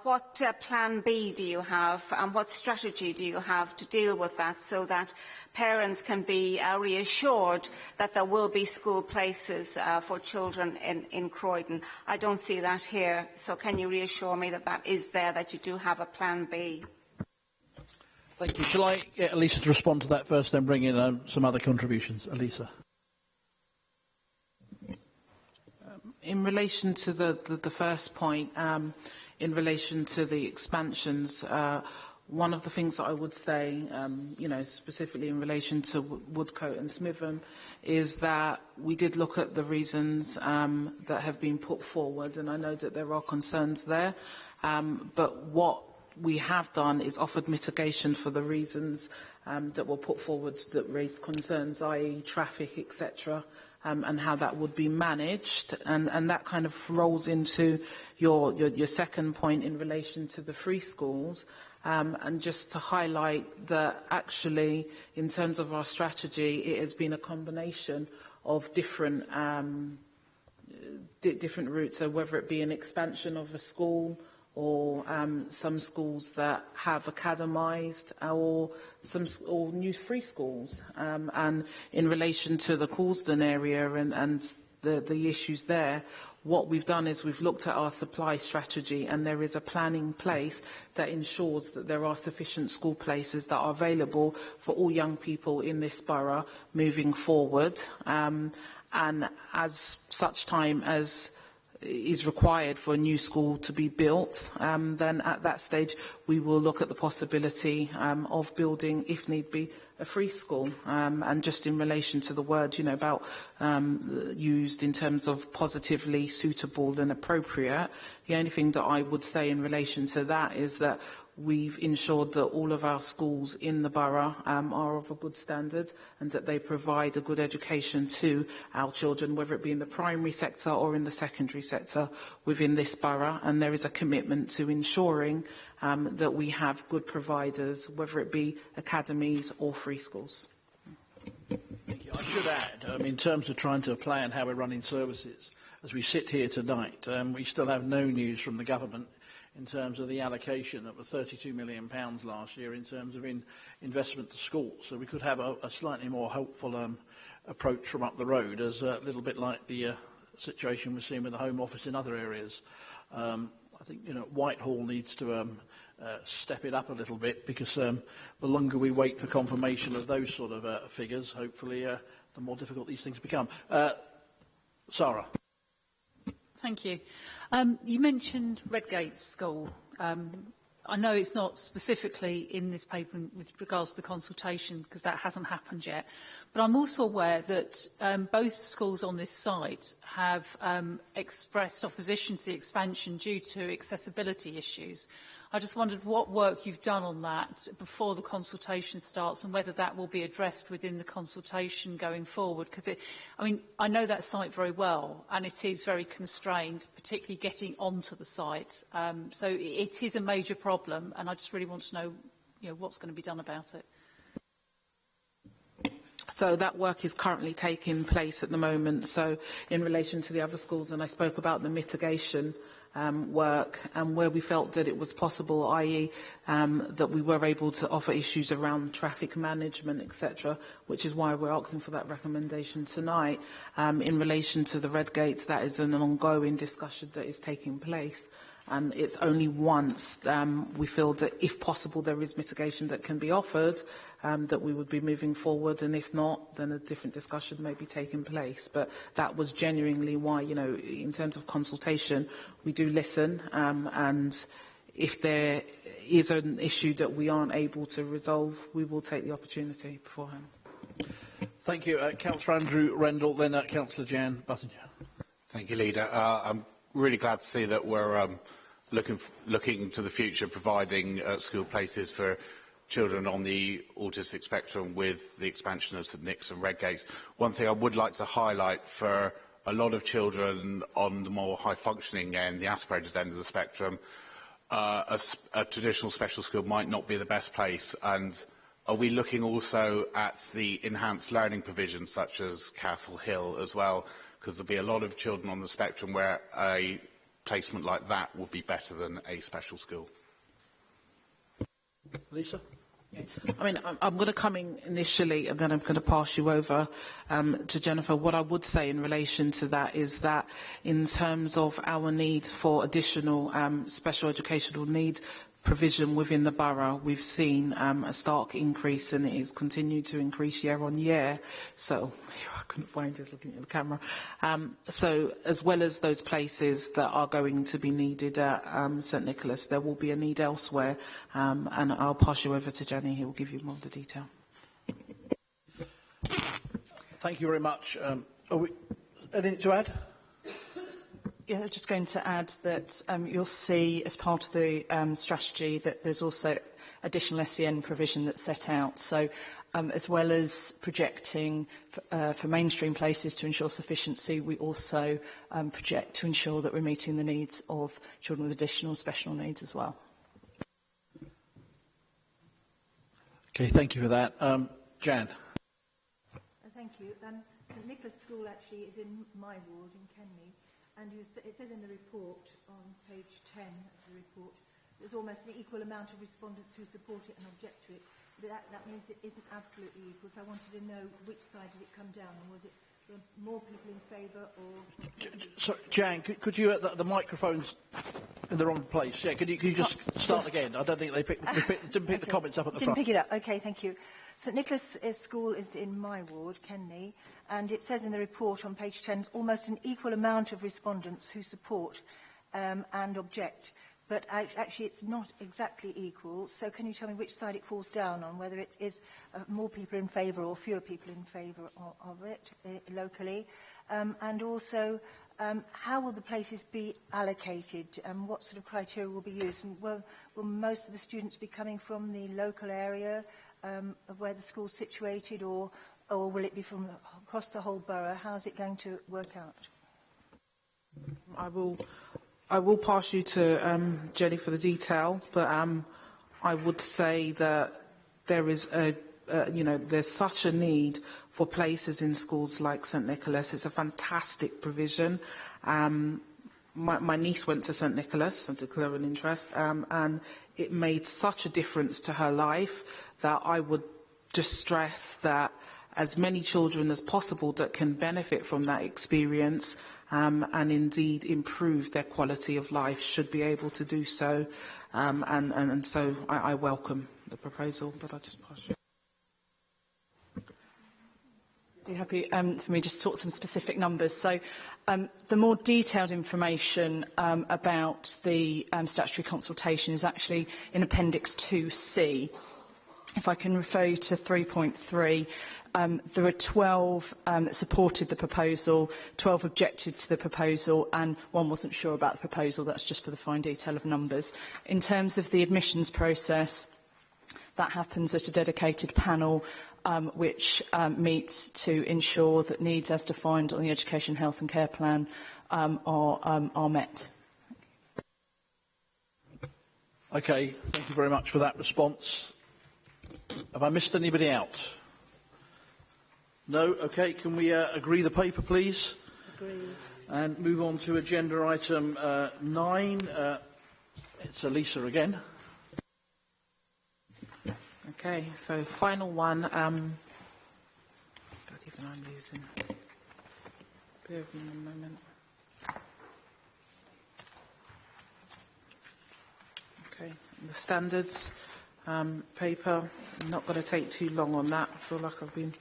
what plan B do you have, and what strategy do you have to deal with that, so that parents can be reassured that there will be school places for children in Croydon? I don't see that here, so can you reassure me that that is there, that you do have a plan B? Thank you. Shall I get Elisa to respond to that first, then bring in some other contributions? Elisa. In relation to the first point, in relation to the expansions, one of the things that I would say, specifically in relation to Woodcote and Smitham, is that we did look at the reasons that have been put forward, and I know that there are concerns there, but what we have done is offered mitigation for the reasons that were put forward that raised concerns, i.e. traffic, etc., and how that would be managed. And that kind of rolls into your second point in relation to the free schools. And just to highlight that actually, in terms of our strategy, it has been a combination of different routes, so whether it be an expansion of a school, or some schools that have academised, or new free schools. And in relation to the Coulsdon area and the issues there, what we've done is we've looked at our supply strategy, and there is a plan in place that ensures that there are sufficient school places that are available for all young people in this borough moving forward. And as such time as is required for a new school to be built, then at that stage we will look at the possibility of building, if need be, a free school. And just in relation to the word, about used in terms of positively, suitable and appropriate, the only thing that I would say in relation to that is that we've ensured that all of our schools in the borough are of a good standard, and that they provide a good education to our children, whether it be in the primary sector or in the secondary sector within this borough. And there is a commitment to ensuring that we have good providers, whether it be academies or free schools. Thank you. I should add, in terms of trying to plan how we're running services, as we sit here tonight, we still have no news from the government in terms of the allocation that was £32 million last year in terms of investment to schools. So we could have a slightly more hopeful approach from up the road, as a little bit like the situation we're seeing with the Home Office in other areas. I think Whitehall needs to step it up a little bit, because the longer we wait for confirmation of those sort of figures, hopefully the more difficult these things become. Sarah. Thank you. You mentioned Redgate School. I know it's not specifically in this paper with regards to the consultation, because that hasn't happened yet, but I'm also aware that both schools on this site have expressed opposition to the expansion due to accessibility issues. I just wondered what work you've done on that before the consultation starts, and whether that will be addressed within the consultation going forward. Because I know that site very well, and it is very constrained, particularly getting onto the site. So it is a major problem, and I just really want to know, what's going to be done about it. So that work is currently taking place at the moment. So in relation to the other schools, and I spoke about the mitigation work, and where we felt that it was possible, i.e. that we were able to offer issues around traffic management, etc., which is why we're asking for that recommendation tonight. In relation to the Redgates, that is an ongoing discussion that is taking place. and it's only once we feel that, if possible, there is mitigation that can be offered, that we would be moving forward, and if not, then a different discussion may be taking place. But that was genuinely why, you know, in terms of consultation, we do listen, and if there is an issue that we aren't able to resolve, we will take the opportunity beforehand. Thank you. Councillor Andrew Rendell, then Councillor Jan Buttinger. Thank you, Leader. I'm really glad to see that we're looking to the future, providing school places for children on the autistic spectrum with the expansion of St Nick's and Redgates. One thing I would like to highlight for a lot of children on the more high-functioning end, the Asperger's end of the spectrum, a traditional special school might not be the best place. And are we looking also at the enhanced learning provisions such as Castle Hill as well? Because there'll be a lot of children on the spectrum where a placement like that would be better than a special school. Lisa? I mean, I'm going to come in initially, and then I'm going to pass you over to Jennifer. What I would say in relation to that is that in terms of our need for additional special educational need provision within the borough, we've seen a stark increase, and it has continued to increase year on year. So I couldn't find just looking at the camera. So as well as those places that are going to be needed at St Nicholas, there will be a need elsewhere, and I'll pass you over to Jenny, who will give you more of the detail. Thank you very much. Anything to add? Yeah, I'm just going to add that you'll see, as part of the strategy, that there's also additional SEN provision that's set out. So, as well as projecting for mainstream places to ensure sufficiency, we also project to ensure that we're meeting the needs of children with additional special needs as well. Okay, thank you for that. Jan. Thank you. St Nicholas School actually is in my ward in Kenley. And it says in the report, on page 10 of the report, there's almost an equal amount of respondents who support it and object to it. That means it isn't absolutely equal. So I wanted to know which side did it come down on. Was it more people in favour or... Sorry, Jan, could you... the microphone's in the wrong place. Yeah, could you just start again? I don't think they didn't pick the comments up at the front. Didn't pick it up. Okay, thank you. St Nicholas School is in my ward, Kenley, and it says in the report on page 10 almost an equal amount of respondents who support and object. But actually it's not exactly equal, so can you tell me which side it falls down on, whether it is more people in favour or fewer people in favour of it locally? And also, how will the places be allocated, and what sort of criteria will be used? And will most of the students be coming from the local area of where the school's situated, or will it be from across the whole borough? How's it going to work out? I will pass you to Jenny for the detail, but I would say that there is there's such a need for places in schools like St Nicholas. It's a fantastic provision. My niece went to St Nicholas to declare an interest, and it made such a difference to her life that I would just stress that as many children as possible that can benefit from that experience and indeed improve their quality of life should be able to do so. And so I welcome the proposal, but I'll just pass you. Be happy for me just to talk some specific numbers. So the more detailed information about the statutory consultation is actually in Appendix 2C. If I can refer you to 3.3, there are 12 that supported the proposal, 12 objected to the proposal, and one wasn't sure about the proposal. That's just for the fine detail of numbers. In terms of the admissions process, that happens at a dedicated panel which meets to ensure that needs as defined on the Education, Health and Care Plan are met. Okay, thank you very much for that response. Have I missed anybody out? No? Okay, can we agree the paper, please? Agreed. And move on to agenda item 9. It's Elisa again. Okay, so final one. God, even I'm losing. Bear with me a moment. Okay, the standards paper. I'm not going to take too long on that. I feel like I've been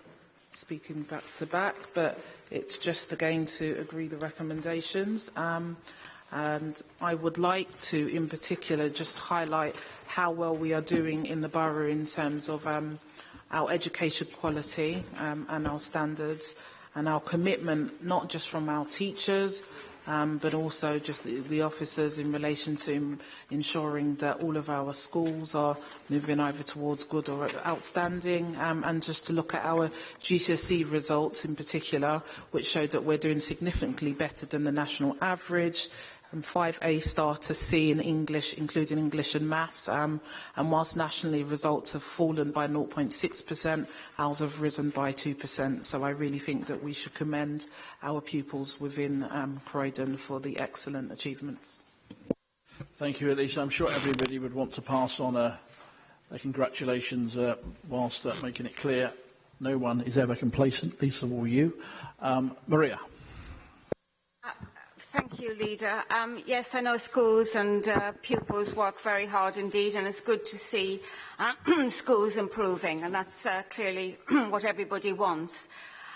speaking back to back, but it's just again to agree the recommendations. And I would like to, in particular, just highlight how well we are doing in the borough in terms of our education quality and our standards and our commitment, not just from our teachers, but also just the officers in relation to ensuring that all of our schools are moving either towards good or outstanding, and just to look at our GCSE results in particular, which showed that we're doing significantly better than the national average. From 5A star to C in English, including English and Maths, and whilst nationally results have fallen by 0.6%, ours have risen by 2%. So I really think that we should commend our pupils within Croydon for the excellent achievements. Thank you, Elisa. I'm sure everybody would want to pass on their congratulations whilst making it clear no one is ever complacent, least of all you. Maria. Thank you, Leader. Yes, I know schools and pupils work very hard indeed, and it's good to see schools improving, and that's clearly what everybody wants.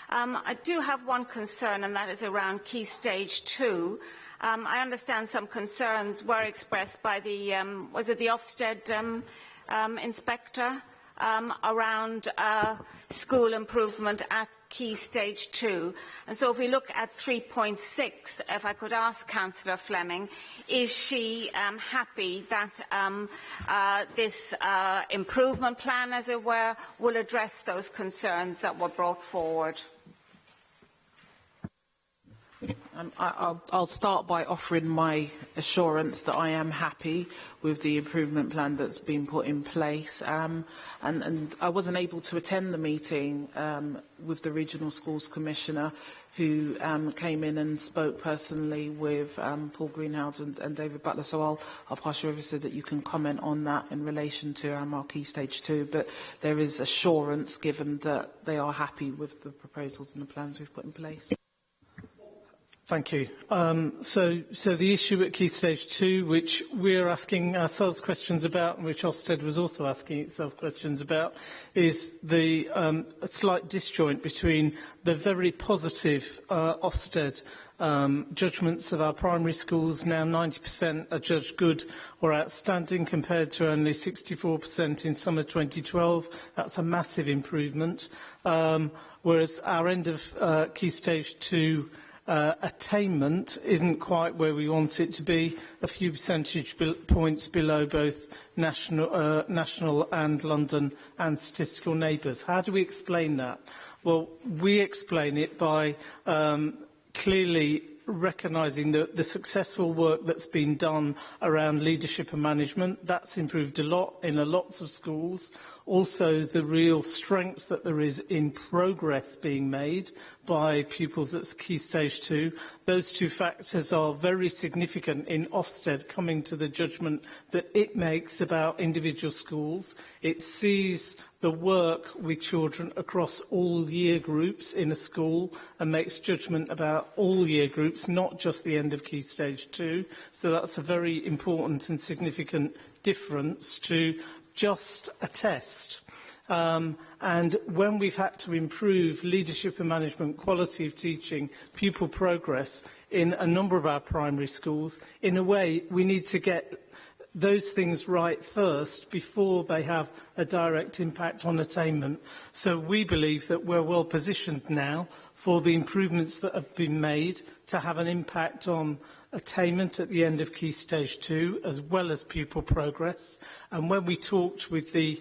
I do have one concern, and that is around Key Stage 2. I understand some concerns were expressed by the, was it the Ofsted inspector, around school improvement at Key Stage 2. And so if we look at 3.6, if I could ask Councillor Fleming, is she happy that this improvement plan, as it were, will address those concerns that were brought forward? I'll start by offering my assurance that I am happy with the improvement plan that's been put in place. And I wasn't able to attend the meeting with the Regional Schools Commissioner, who came in and spoke personally with Paul Greenhouse and David Butler. So I'll pass you over so that you can comment on that in relation to our Key Stage 2. But there is assurance given that they are happy with the proposals and the plans we've put in place. Thank you. So the issue at Key Stage 2, which we're asking ourselves questions about, and which Ofsted was also asking itself questions about, is the a slight disjoint between the very positive Ofsted judgments of our primary schools. Now 90% are judged good or outstanding, compared to only 64% in summer 2012. That's a massive improvement. Whereas our end of Key Stage 2 attainment isn't quite where we want it to be, a few percentage points below both national and London and statistical neighbours. How do we explain that? Well, we explain it by clearly recognising the successful work that's been done around leadership and management. That's improved a lot in lots of schools. Also, the real strengths that there is in progress being made by pupils at Key Stage 2. Those two factors are very significant in Ofsted coming to the judgment that it makes about individual schools. It sees the work with children across all year groups in a school and makes judgment about all year groups, not just the end of Key Stage 2. So that's a very important and significant difference to just a test. And when we've had to improve leadership and management, quality of teaching, pupil progress in a number of our primary schools, in a way we need to get those things right first before they have a direct impact on attainment. So we believe that we're well positioned now for the improvements that have been made to have an impact on attainment at the end of Key Stage 2, as well as pupil progress. And when we talked with the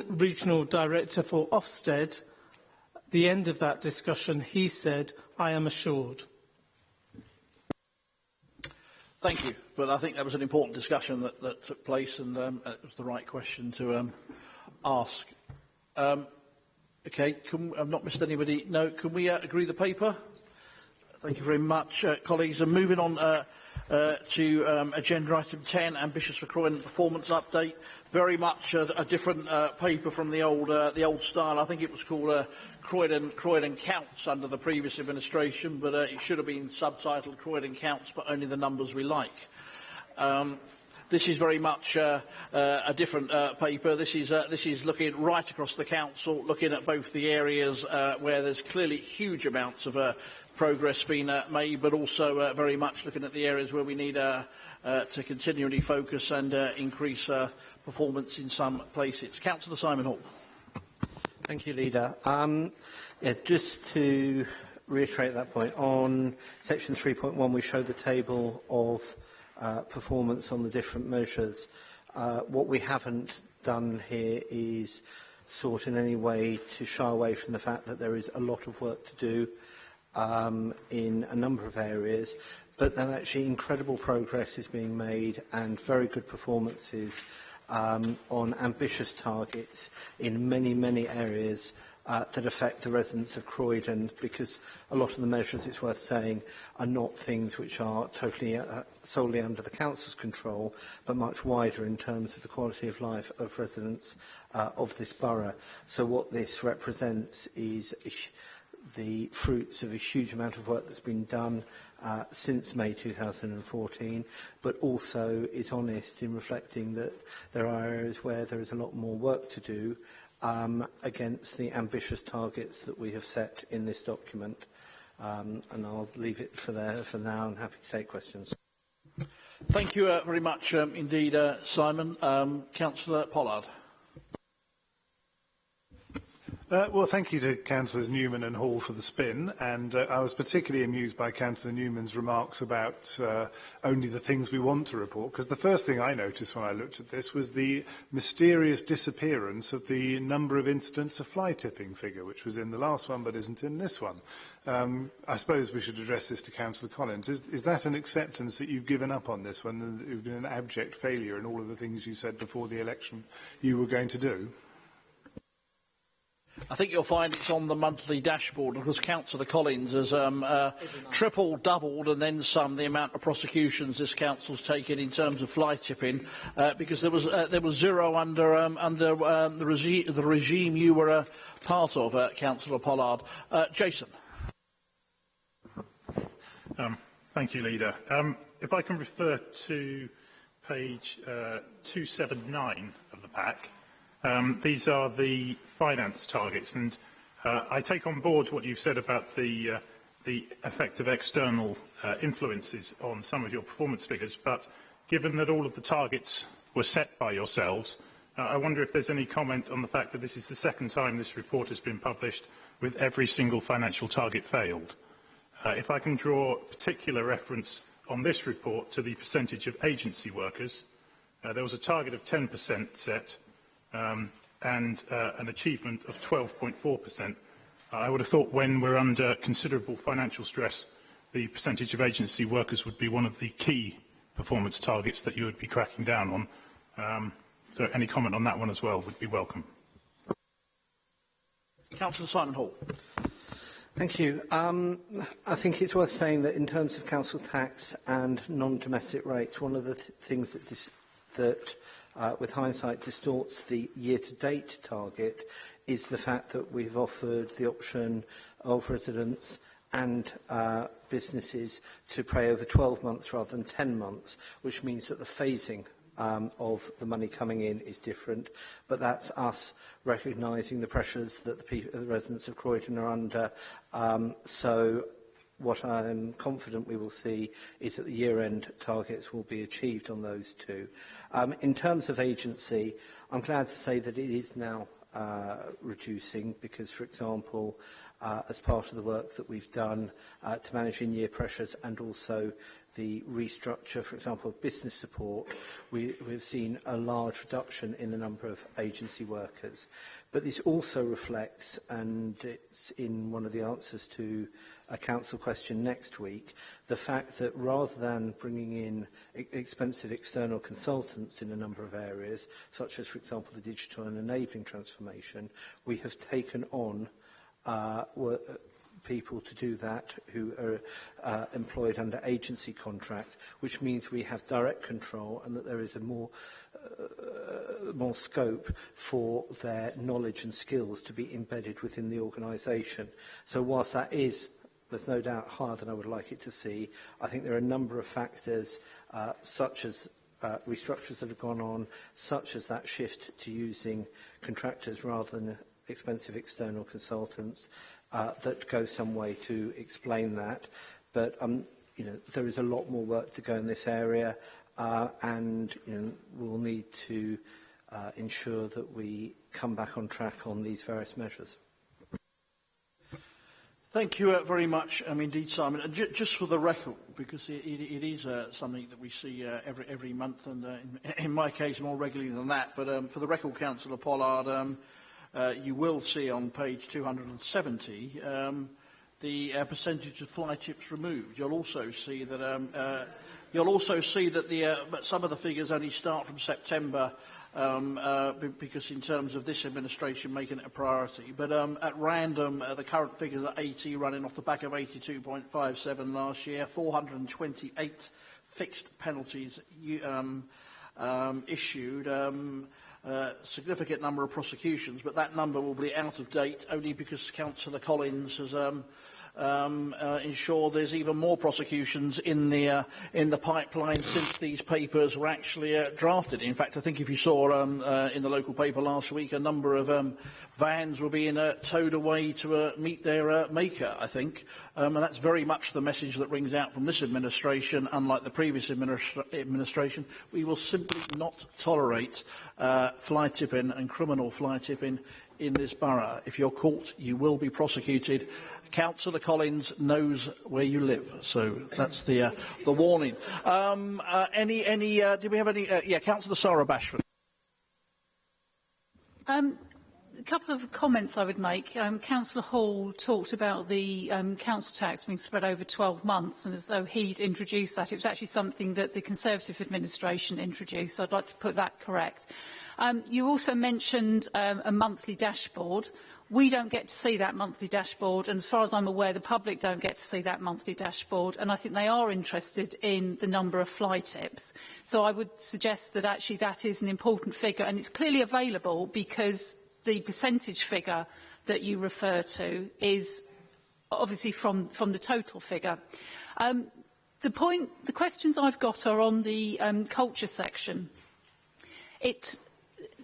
Regional Director for Ofsted, at the end of that discussion, he said, "I am assured." Thank you. But I think that was an important discussion that took place, and it was the right question to ask. Okay, I've not missed anybody. No, can we agree the paper? Thank you very much, colleagues. And moving on to agenda item 10, Ambitious for Croydon Performance Update. Very much a different paper from the old style. I think it was called Croydon Counts under the previous administration, but it should have been subtitled Croydon Counts, but only the numbers we like. This is very much a different paper. This is looking right across the council, looking at both the areas where there's clearly huge amounts of progress being made, but also very much looking at the areas where we need to continually focus and increase performance in some places. Councillor Simon Hall. Thank you, Leader. Just to reiterate that point, on section 3.1 we show the table of performance on the different measures. What we haven't done here is sought in any way to shy away from the fact that there is a lot of work to do in a number of areas, but that actually incredible progress is being made and very good performances on ambitious targets in many, many areas that affect the residents of Croydon, because a lot of the measures, it's worth saying, are not things which are totally solely under the council's control, but much wider in terms of the quality of life of residents of this borough. So what this represents is the fruits of a huge amount of work that's been done since May 2014, but also is honest in reflecting that there are areas where there is a lot more work to do against the ambitious targets that we have set in this document. And I'll leave it for now and happy to take questions. Thank you very much indeed, Simon. Councillor Pollard. Well, thank you to Councillors Newman and Hall for the spin, and I was particularly amused by Councillor Newman's remarks about only the things we want to report, because the first thing I noticed when I looked at this was the mysterious disappearance of the number of incidents of fly tipping figure, which was in the last one but isn't in this one. I suppose we should address this to Councillor Collins. Is that an acceptance that you've given up on this one, and that you've been an abject failure in all of the things you said before the election you were going to do? I think you'll find it's on the monthly dashboard, because Councillor Collins has tripled, doubled and then some the amount of prosecutions this council's taken in terms of fly tipping, because there was zero under the regime you were a part of, Councillor Pollard. Jason. Thank you, Leader. If I can refer to page 279 of the pack. These are the finance targets, and I take on board what you've said about the effect of external influences on some of your performance figures, but given that all of the targets were set by yourselves, I wonder if there's any comment on the fact that this is the second time this report has been published with every single financial target failed. If I can draw particular reference on this report to the percentage of agency workers, there was a target of 10% set, and an achievement of 12.4%. I would have thought when we're under considerable financial stress, the percentage of agency workers would be one of the key performance targets that you would be cracking down on. So any comment on that one as well would be welcome. Councillor Simon Hall. Thank you. I think it's worth saying that in terms of council tax and non-domestic rates, one of the things that with hindsight distorts the year-to-date target is the fact that we've offered the option of residents and businesses to pay over 12 months rather than 10 months, which means that the phasing of the money coming in is different, but that's us recognising the pressures that the residents of Croydon are under. So what I'm confident we will see is that the year-end targets will be achieved on those two. In terms of agency, I'm glad to say that it is now reducing because, for example, as part of the work that we've done to manage in-year pressures and also the restructure, for example, of business support, we've seen a large reduction in the number of agency workers. But this also reflects, and it's in one of the answers to a council question next week, the fact that rather than bringing in expensive external consultants in a number of areas, such as, for example, the digital and enabling transformation, we have taken on people to do that who are employed under agency contracts, which means we have direct control and that there is a more scope for their knowledge and skills to be embedded within the organisation. So whilst that is there's no doubt higher than I would like it to see. I think there are a number of factors, such as restructures that have gone on, such as that shift to using contractors rather than expensive external consultants, that go some way to explain that. But there is a lot more work to go in this area, and we'll need to ensure that we come back on track on these various measures. Thank you very much indeed, Simon. Just for the record, because it is something that we see every month, and in my case more regularly than that, but for the record, Councillor Pollard, you will see on page 270 the percentage of fly tips removed. You'll also see that but some of the figures only start from September, because in terms of this administration making it a priority. But at random, the current figures are 80, running off the back of 82.57 last year, 428 fixed penalties issued, significant number of prosecutions, but that number will be out of date only because Councillor Collins has ensure there's even more prosecutions in the pipeline since these papers were actually drafted. In fact, I think if you saw in the local paper last week, a number of vans were being towed away to meet their maker, I think. And that's very much the message that rings out from this administration. Unlike the previous administration, we will simply not tolerate fly tipping and criminal fly tipping in this borough. If you're caught, you will be prosecuted. Councillor Collins knows where you live, so that's the warning. Did we have any? Yeah, Councillor Sarah Bashford. A couple of comments I would make. Councillor Hall talked about the council tax being spread over 12 months, and as though he'd introduced that. It was actually something that the Conservative administration introduced, so I'd like to put that correct. You also mentioned a monthly dashboard. We don't get to see that monthly dashboard, and as far as I'm aware, the public don't get to see that monthly dashboard, and I think they are interested in the number of fly tips. So I would suggest that actually that is an important figure, and it's clearly available because the percentage figure that you refer to is obviously from the total figure. The questions I've got are on the culture section. It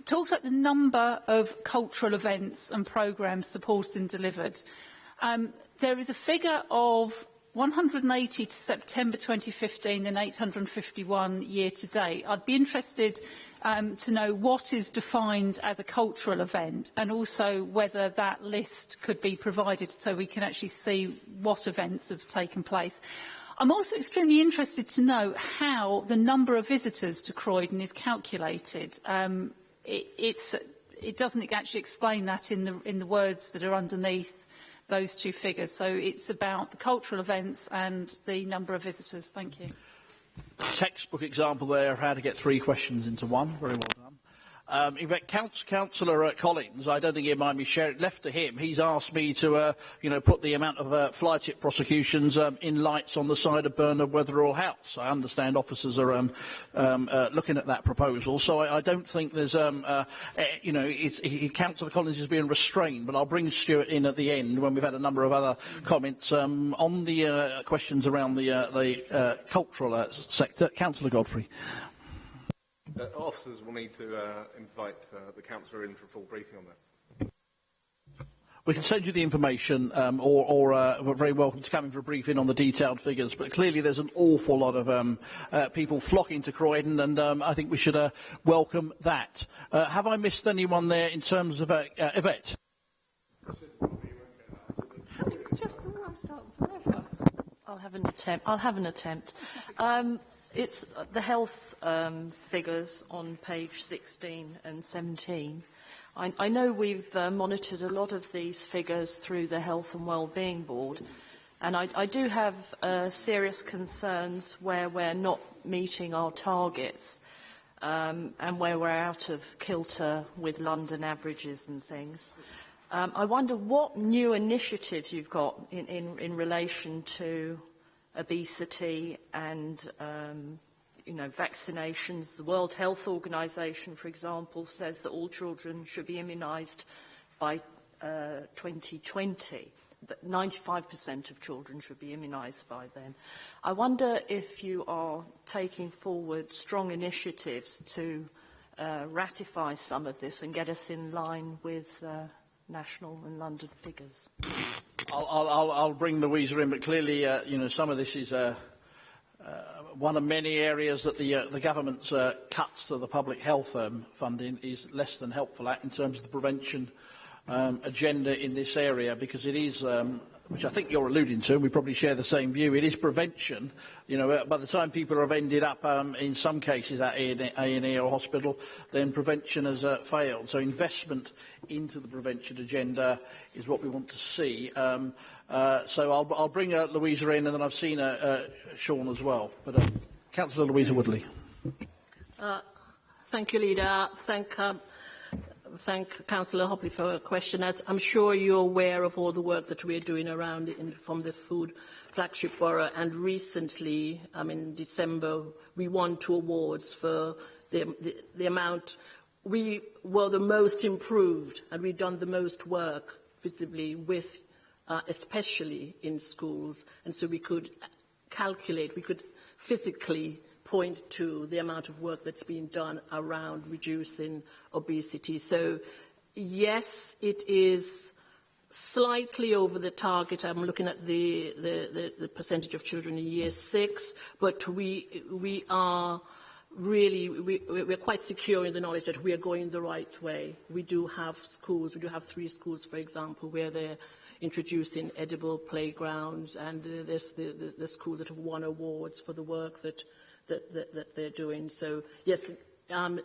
talks about the number of cultural events and programmes supported and delivered. There is a figure of 180 to September 2015 and 851 year to date. I'd be interested to know what is defined as a cultural event, and also whether that list could be provided so we can actually see what events have taken place. I'm also extremely interested to know how the number of visitors to Croydon is calculated. It doesn't actually explain that in the words that are underneath those two figures. So it's about the cultural events and the number of visitors. Thank you. Textbook example there of how to get three questions into one. Very well done. In fact, Councillor Collins, I don't think he'd mind me sharing it. Left to him, he's asked me to, put the amount of fly tip prosecutions in lights on the side of Bernard Weatherall House. I understand officers are looking at that proposal, so I don't think there's, Councillor Collins is being restrained. But I'll bring Stuart in at the end when we've had a number of other comments on the questions around the cultural sector. Councillor Godfrey. Officers will need to invite the councillor in for a full briefing on that. We can send you the information, or we're very welcome to come in for a briefing on the detailed figures. But clearly there's an awful lot of people flocking to Croydon, and I think we should welcome that. Have I missed anyone there in terms of Yvette? It's just the worst answer ever. I'll have an attempt. It's the health figures on page 16 and 17. I know we've monitored a lot of these figures through the Health and Wellbeing Board, and I do have serious concerns where we're not meeting our targets and where we're out of kilter with London averages and things. I wonder what new initiatives you've got in relation to obesity and vaccinations. The World Health Organization, for example, says that all children should be immunised by 2020. that 95% of children should be immunised by then. I wonder if you are taking forward strong initiatives to ratify some of this and get us in line with national and London figures. I'll bring Louisa in, but clearly, you know, some of this is one of many areas that the government's cuts to the public health funding is less than helpful at in terms of the prevention agenda in this area, because it is, which I think you're alluding to, and we probably share the same view, it is prevention. You know, by the time people have ended up, in some cases, at A&E or hospital, then prevention has failed. So investment into the prevention agenda is what we want to see. So I'll bring Louisa in, and then I've seen Sean as well. But Councillor Louisa Woodley. Thank you, Leader. Thank Councillor Hopley for her question. As I'm sure you're aware of all the work that we're doing around from the food flagship borough, and recently, in December, we won 2 awards for the amount. We were the most improved, and we've done the most work visibly with, especially in schools, and so we could calculate, we could physically point to the amount of work that's been done around reducing obesity. So, yes, it is slightly over the target. I'm looking at the percentage of children in year 6, but we are really, we're quite secure in the knowledge that we are going the right way. We do have schools, we do have 3 schools, for example, where they're introducing edible playgrounds, and there's the schools that have won awards for the work that they're doing. So, yes,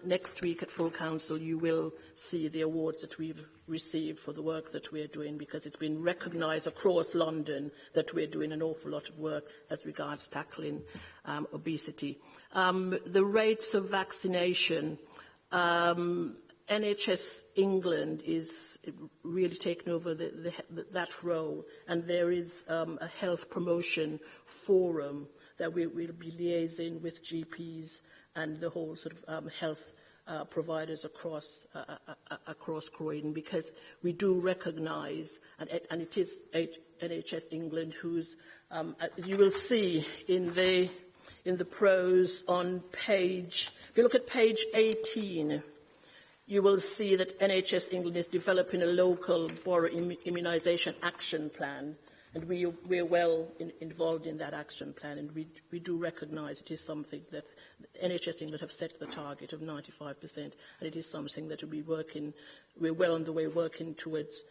next week at Full Council you will see the awards that we've received for the work that we're doing, because it's been recognised across London that we're doing an awful lot of work as regards tackling obesity. The rates of vaccination, NHS England is really taking over that role, and there is a health promotion forum that we will be liaising with GPs and the whole sort of health providers across Croydon, because we do recognise, and it is NHS England who's, as you will see in the prose on page, if you look at page 18, you will see that NHS England is developing a local borough immunisation action plan. And we're well involved in that action plan, and we do recognise it is something that NHS England have set the target of 95%, and it is something that we're well on the way working towards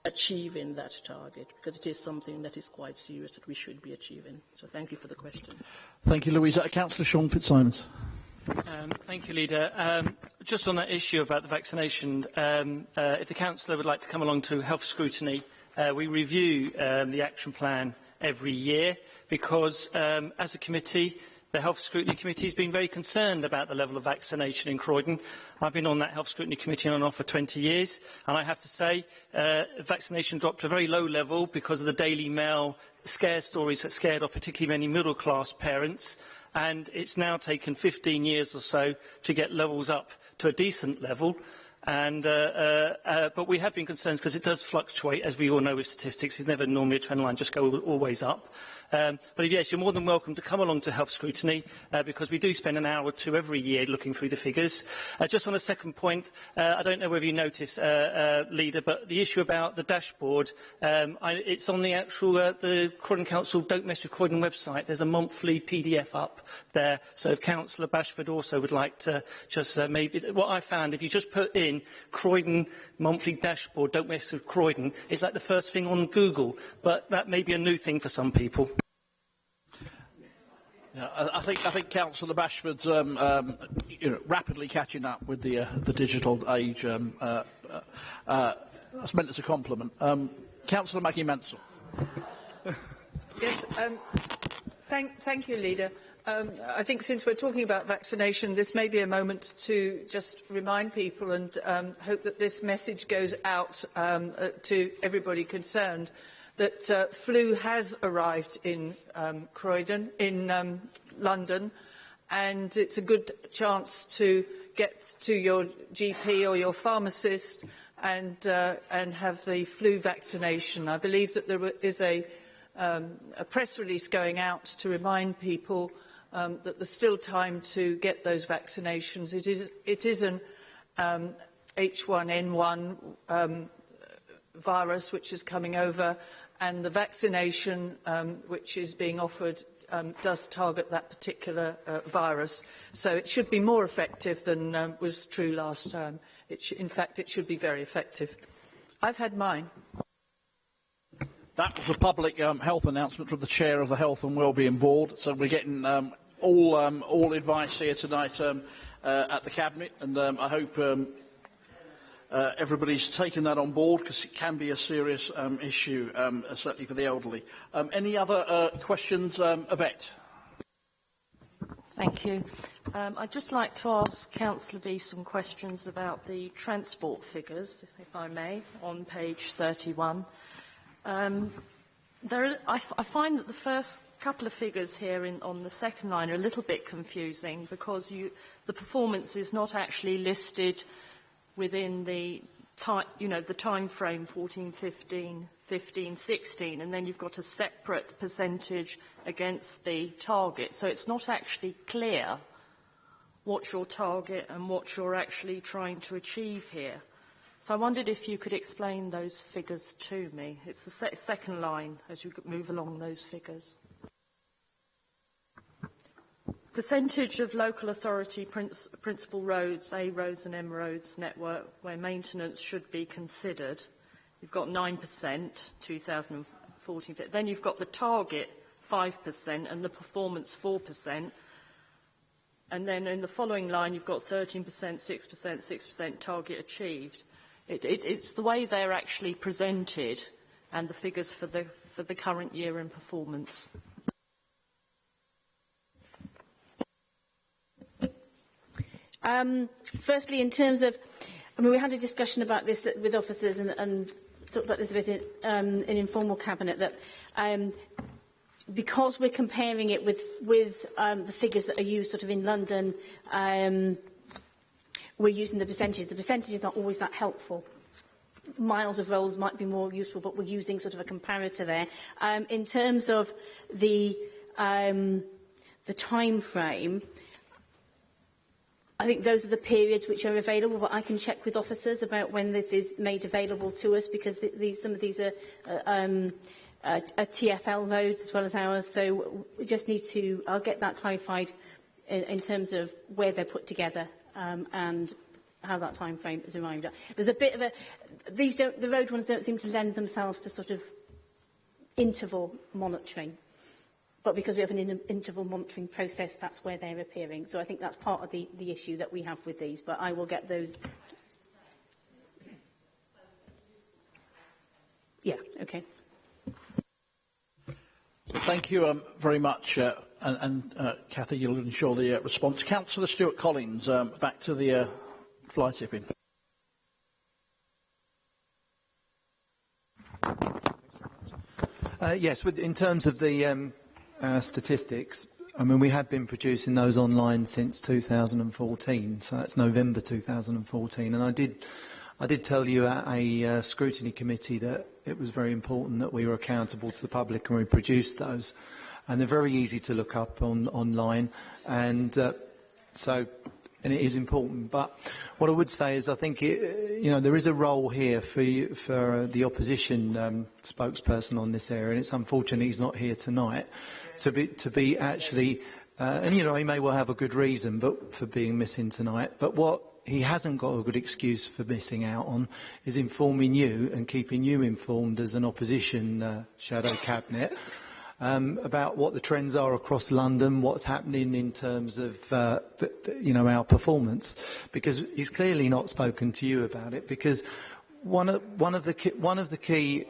achieving that target, because it is something that is quite serious that we should be achieving. So thank you for the question. Thank you, Louisa. Councillor Sean Fitzsimons. Thank you, Leader. Just on that issue about the vaccination, if the Councillor would like to come along to health scrutiny, we review the action plan every year, because as a committee, the Health Scrutiny Committee has been very concerned about the level of vaccination in Croydon. I've been on that Health Scrutiny Committee on and off for 20 years, and I have to say vaccination dropped to a very low level because of the Daily Mail scare stories that scared off particularly many middle-class parents, and it's now taken 15 years or so to get levels up to a decent level. But we have been concerned because it does fluctuate, as we all know with statistics. It's never normally a trend line, just go always up. But yes, you're more than welcome to come along to Health Scrutiny, because we do spend an hour or 2 every year looking through the figures. Just on a second point, I don't know whether you noticed, Leader, but the issue about the dashboard, it's on the actual the Croydon Council Don't Mess with Croydon website. There's a monthly PDF up there. So if Councillor Bashford also would like to just maybe, what I found, if you just put in Croydon monthly dashboard, Don't Mess with Croydon, it's like the first thing on Google. But that may be a new thing for some people. Yeah, I think Councillor Bashford's rapidly catching up with the digital age. That's meant as a compliment. Councillor Maggie Mansell. Yes, thank you, Leader. I think since we're talking about vaccination, this may be a moment to just remind people and hope that this message goes out to everybody concerned that flu has arrived in Croydon, in London, and it's a good chance to get to your GP or your pharmacist and have the flu vaccination. I believe that there is a press release going out to remind people that there's still time to get those vaccinations. It is an H1N1 virus which is coming over, and the vaccination which is being offered does target that particular virus. So it should be more effective than was true last time. In fact, it should be very effective. I've had mine. That was a public health announcement from the Chair of the Health and Wellbeing Board. So we're getting all advice here tonight at the Cabinet, and I hope everybody's taken that on board, because it can be a serious issue, certainly for the elderly. Any other questions? Yvette? Thank you. I'd just like to ask Councillor Bee some questions about the transport figures, if I may, on page 31. I find that the first couple of figures here on the second line are a little bit confusing, because the performance is not actually listed within the time frame 14, 15, 15, 16, and then you've got a separate percentage against the target. So it's not actually clear what's your target and what you're actually trying to achieve here. So I wondered if you could explain those figures to me. It's the second line as you move along those figures. Percentage of local authority principal roads, A roads and M roads network where maintenance should be considered. You've got 9%, 2014. Then you've got the target 5% and the performance 4%. And then in the following line, you've got 13%, 6%, 6% target achieved. It's the way they're actually presented and the figures for the current year in performance. Firstly, in terms of, we had a discussion about this with officers and talked about this a bit in informal cabinet, that because we're comparing it with the figures that are used sort of in London, we're using the percentages. The percentages aren't always that helpful. Miles of rolls might be more useful, but we're using sort of a comparator there. In terms of the time frame, I think those are the periods which are available, but I can check with officers about when this is made available to us, because some of these are TfL roads as well as ours, so we just need to, I'll get that clarified in terms of where they're put together and how that time frame is arrived at. There's a bit of the road ones don't seem to lend themselves to sort of interval monitoring. But because we have an interval monitoring process, that's where they're appearing. So I think that's part of the issue that we have with these. But I will get those. Yeah, okay. Thank you very much. Cathy, you'll ensure the response. Councillor Stuart Collins, back to the fly tipping. Yes, in terms of the statistics, I mean, we have been producing those online since 2014, so that's November 2014, and I did tell you at a scrutiny committee that it was very important that we were accountable to the public and we produced those, and they're very easy to look up online, and and it is important. But what I would say is I think there is a role here for the opposition spokesperson on this area, and it's unfortunate he's not here tonight to be actually, and he may well have a good reason for being missing tonight, but what he hasn't got a good excuse for missing out on is informing you and keeping you informed as an opposition shadow cabinet about what the trends are across London, what's happening in terms of our performance, because he's clearly not spoken to you about it. Because one of the key,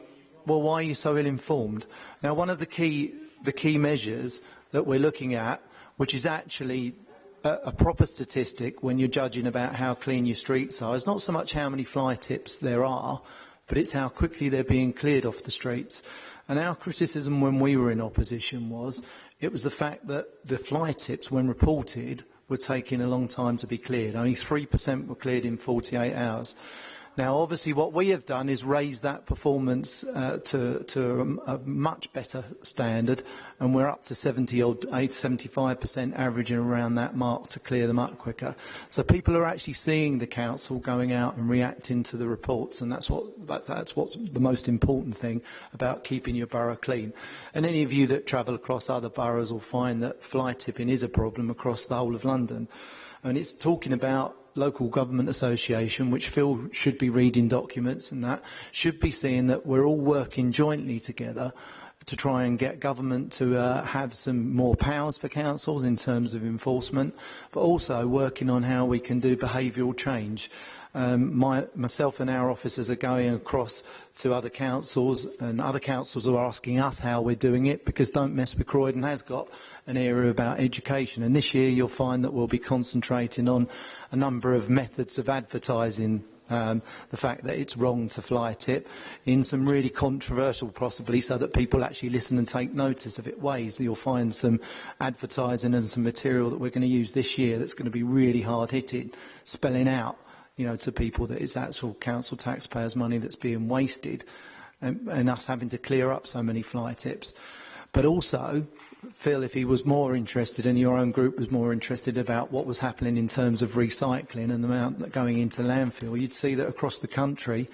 well, why are you so ill-informed? Now, one of the key measures that we're looking at, which is actually a proper statistic when you're judging about how clean your streets are, is not so much how many fly tips there are, but it's how quickly they're being cleared off the streets. And our criticism when we were in opposition was the fact that the fly tips, when reported, were taking a long time to be cleared. Only 3% were cleared in 48 hours. Now, obviously, what we have done is raise that performance to a much better standard, and we're up to 75% averaging around that mark to clear them up quicker. So people are actually seeing the council going out and reacting to the reports, and that's what's the most important thing about keeping your borough clean. And any of you that travel across other boroughs will find that fly tipping is a problem across the whole of London. And it's talking about local government association, which Phil should be reading documents and that, should be seeing that we're all working jointly together to try and get government to have some more powers for councils in terms of enforcement, but also working on how we can do behavioural change. Myself and our officers are going across to other councils, and other councils are asking us how we're doing it, because Don't Mess with Croydon has got an area about education, and this year you'll find that we'll be concentrating on a number of methods of advertising the fact that it's wrong to fly tip in some really controversial, possibly, so that people actually listen and take notice of it ways. You'll find some advertising and some material that we're going to use this year that's going to be really hard-hitting, spelling out, you know, to people that it's actual council taxpayers' money that's being wasted, and us having to clear up so many fly tips. But also, Phil, if he was more interested, and your own group was more interested about what was happening in terms of recycling and the amount going into landfill, you'd see that across the country,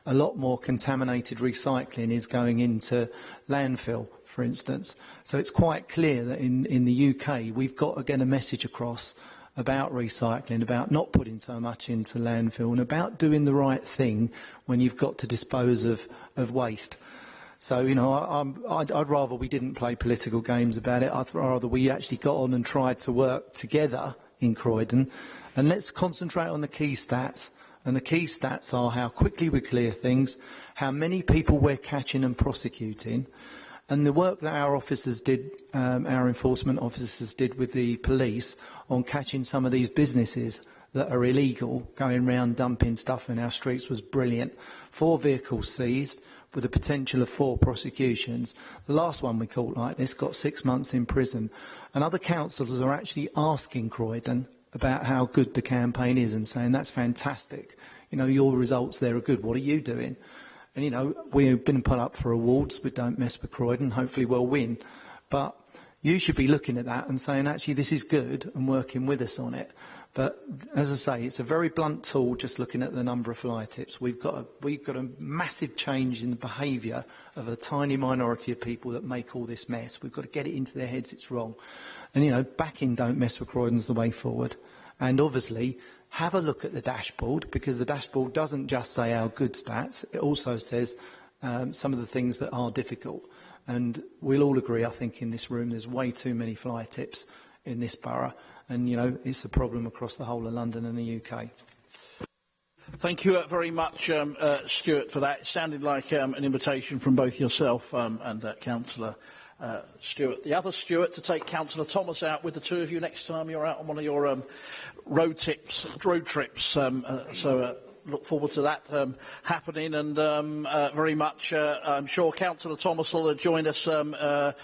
a lot more contaminated recycling is going into landfill, for instance. So it's quite clear that in the UK, we've got to get a message across about recycling, about not putting so much into landfill, and about doing the right thing when you've got to dispose of waste. So, you know, I'd rather we didn't play political games about it. I'd rather we actually got on and tried to work together in Croydon. And let's concentrate on the key stats. And the key stats are how quickly we clear things, how many people we're catching and prosecuting, and the work that our officers did, our enforcement officers did with the police on catching some of these businesses that are illegal, going around dumping stuff in our streets, was brilliant. 4 vehicles seized, with a potential of 4 prosecutions. The last one we caught like this got 6 months in prison. And other councillors are actually asking Croydon about how good the campaign is and saying, that's fantastic. You know, your results there are good. What are you doing? And, you know, we've been put up for awards with Don't Mess with Croydon. Hopefully we'll win. But you should be looking at that and saying, actually, this is good, and working with us on it. But, as I say, it's a very blunt tool just looking at the number of fly tips. We've got a massive change in the behaviour of a tiny minority of people that make all this mess. We've got to get it into their heads it's wrong. And, you know, backing Don't Mess with Croydon's the way forward. And, obviously, have a look at the dashboard, because the dashboard doesn't just say our good stats. It also says some of the things that are difficult. And we'll all agree, I think, in this room, there's way too many fly tips in this borough. And, you know, it's a problem across the whole of London and the UK. Thank you very much, Stuart, for that. It sounded like an invitation from both yourself and Councillor Stuart. The other Stuart, to take Councillor Thomas out with the two of you next time you're out on one of your road trips. Look forward to that happening, and very much I'm sure Councillor Thomas will join us to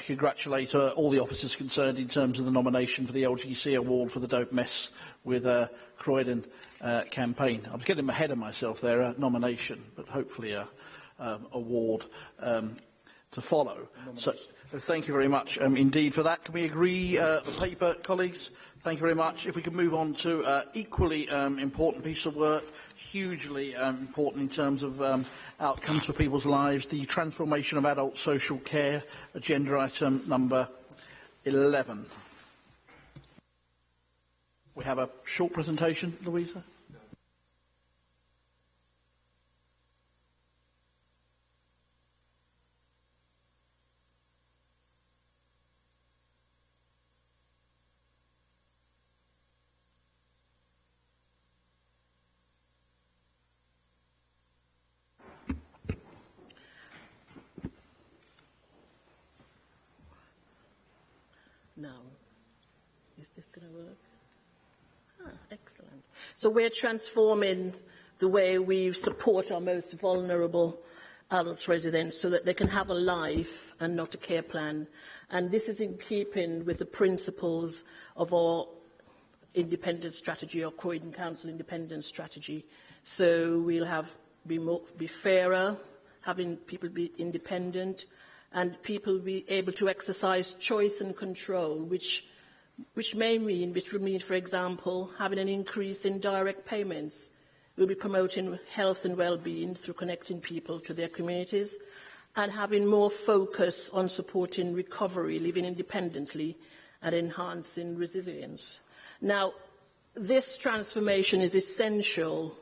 congratulate all the officers concerned in terms of the nomination for the LGC Award for the Don't Mess with Croydon campaign. I was getting ahead of myself there, a nomination, but hopefully a award to follow. So thank you very much indeed for that. Can we agree the paper, colleagues? Thank you very much. If we could move on to equally important piece of work, hugely important in terms of outcomes for people's lives, the transformation of adult social care, agenda item number 11. We have a short presentation, Louisa. Now, is this going to work? Excellent. So we're transforming the way we support our most vulnerable adult residents so that they can have a life and not a care plan. And this is in keeping with the principles of our independence strategy or Croydon Council independence strategy. So we'll be fairer, having people be independent, and people be able to exercise choice and control, which will mean, for example, having an increase in direct payments. We'll be promoting health and well-being through connecting people to their communities and having more focus on supporting recovery, living independently, and enhancing resilience. Now, this transformation is essential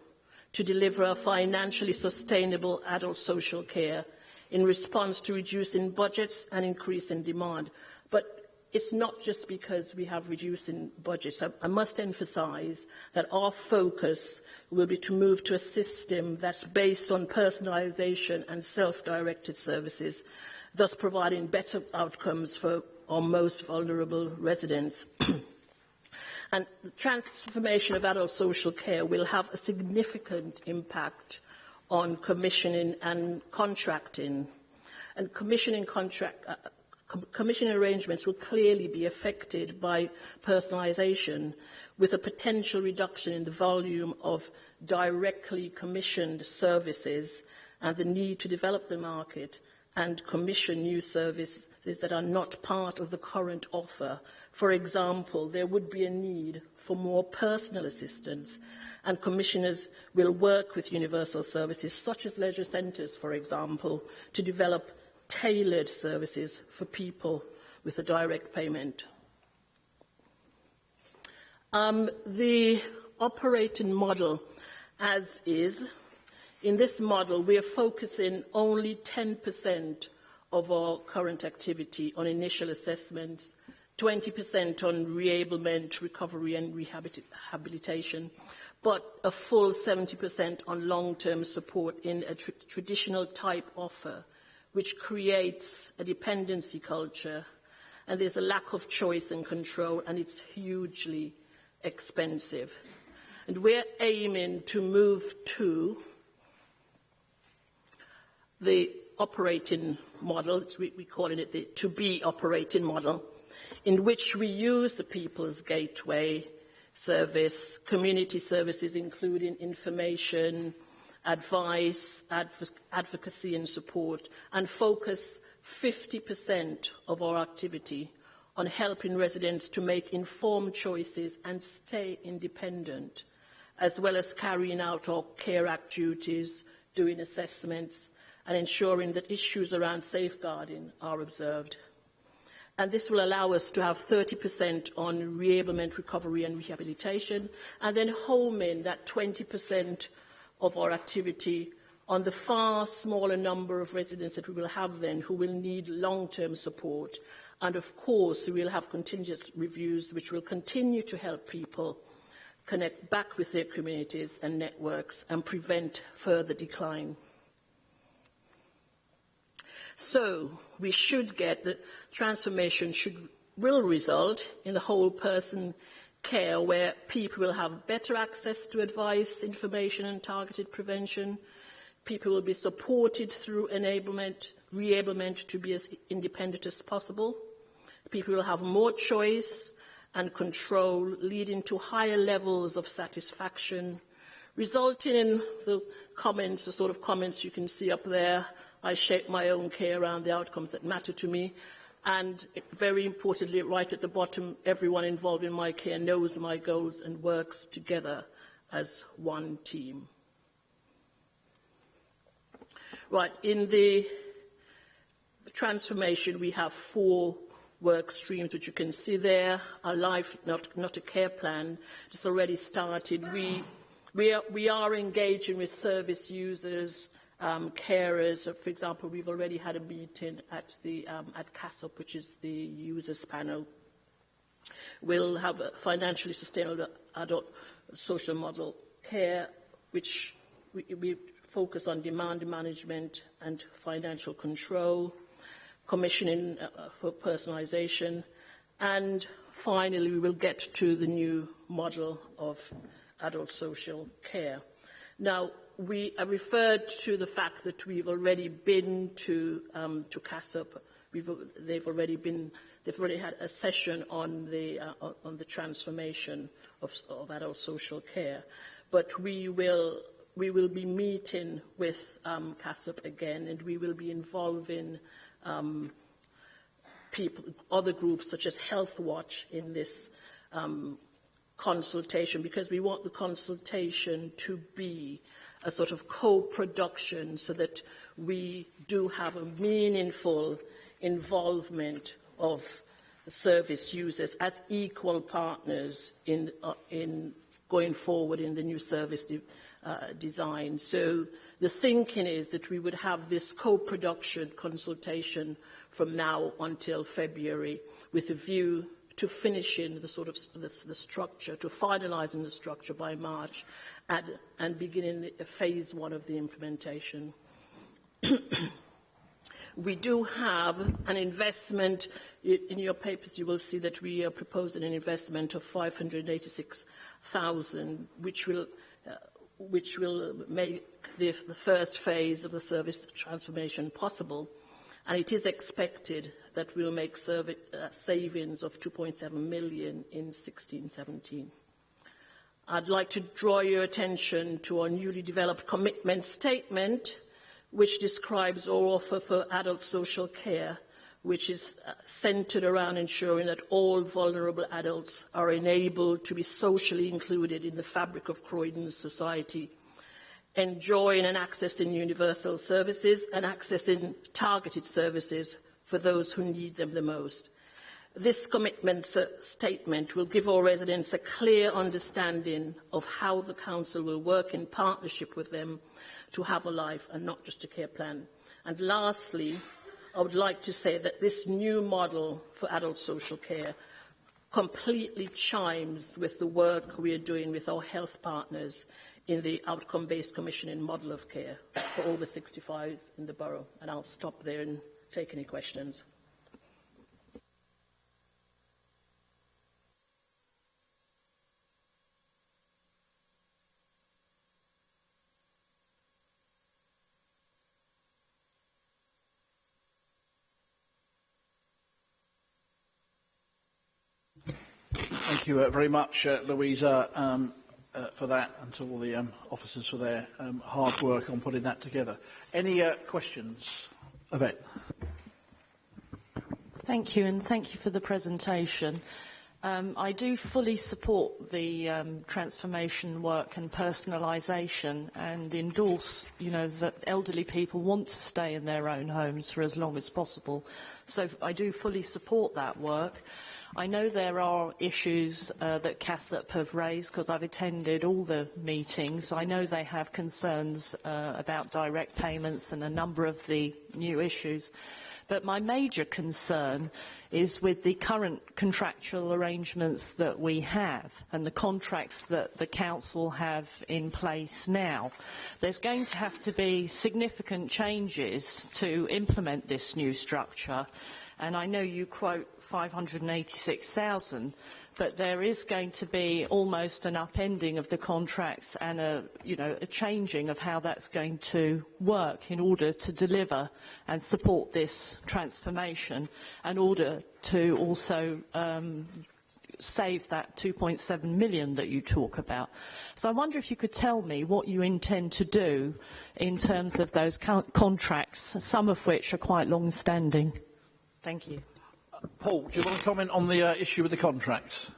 to deliver a financially sustainable adult social care in response to reducing budgets and increasing demand. But it's not just because we have reducing budgets. I must emphasise that our focus will be to move to a system that's based on personalisation and self-directed services, thus providing better outcomes for our most vulnerable residents. And the transformation of adult social care will have a significant impact on commissioning and contracting. And commissioning arrangements will clearly be affected by personalisation, with a potential reduction in the volume of directly commissioned services and the need to develop the market and commission new services that are not part of the current offer. For example, there would be a need for more personal assistance, and commissioners will work with universal services, such as leisure centres, for example, to develop tailored services for people with a direct payment. The operating model as is, in this model we are focusing only 10% of our current activity on initial assessments, 20% on reablement, recovery and rehabilitation, but a full 70% on long-term support in a traditional type offer, which creates a dependency culture, and there's a lack of choice and control, and it's hugely expensive. And we're aiming to move to the operating model, we're calling it the to-be operating model, in which we use the People's Gateway service, community services including information, advice, advocacy and support, and focus 50% of our activity on helping residents to make informed choices and stay independent, as well as carrying out our Care Act duties, doing assessments, and ensuring that issues around safeguarding are observed. And this will allow us to have 30% on reablement, recovery and rehabilitation, and then home in that 20% of our activity on the far smaller number of residents that we will have then who will need long-term support. And of course, we will have contingent reviews which will continue to help people connect back with their communities and networks and prevent further decline. So we should get the transformation will result in the whole person care where people will have better access to advice, information and targeted prevention. People will be supported through enablement, reablement to be as independent as possible. People will have more choice and control, leading to higher levels of satisfaction, resulting in the comments, the sort of comments you can see up there. I shape my own care around the outcomes that matter to me. And very importantly, right at the bottom, everyone involved in my care knows my goals and works together as one team. Right, in the transformation, we have 4 work streams, which you can see there. A life, not a care plan, just already started. We are engaging with service users, carers. For example, we've already had a meeting at CASOP, which is the users panel. We'll have a financially sustainable adult social model care, which we focus on demand management and financial control, commissioning for personalisation, and finally we will get to the new model of adult social care. Now, I referred to the fact that we've already been to CASOP they've already had a session on the transformation of adult social care. But we will be meeting with CASUP again, and we will be involving people, other groups such as Health Watch in this consultation, because we want the consultation to be a sort of co-production so that we do have a meaningful involvement of service users as equal partners in going forward in the new service design. So the thinking is that we would have this co-production consultation from now until February with a view to finishing the sort of the structure, to finalising the structure by March and beginning phase 1 of the implementation. We do have an investment. In your papers, you will see that we are proposing an investment of 586,000, which will make the first phase of the service transformation possible. And it is expected that we'll make savings of 2.7 million in 16-17. I'd like to draw your attention to our newly developed commitment statement, which describes our offer for adult social care, which is centred around ensuring that all vulnerable adults are enabled to be socially included in the fabric of Croydon's society, enjoying and accessing universal services and accessing targeted services for those who need them the most. This commitment statement will give our residents a clear understanding of how the Council will work in partnership with them to have a life and not just a care plan. And lastly, I would like to say that this new model for adult social care completely chimes with the work we are doing with our health partners in the outcome-based commissioning model of care for over 65s in the borough. And I'll stop there and take any questions. Thank you very much, Louisa, for that, and to all the officers for their hard work on putting that together. Any questions? Yvette. Thank you, and thank you for the presentation. I do fully support the transformation work and personalisation, and endorse, that elderly people want to stay in their own homes for as long as possible. So I do fully support that work. I know there are issues that CASUP have raised, because I've attended all the meetings. I know they have concerns about direct payments and a number of the new issues. But my major concern is with the current contractual arrangements that we have and the contracts that the Council have in place now. There's going to have to be significant changes to implement this new structure. And I know you quote 586,000, but there is going to be almost an upending of the contracts and a changing of how that's going to work in order to deliver and support this transformation, in order to also save that 2.7 million that you talk about. So I wonder if you could tell me what you intend to do in terms of those contracts, some of which are quite long-standing. Thank you. Paul, do you want to comment on the issue with the contracts?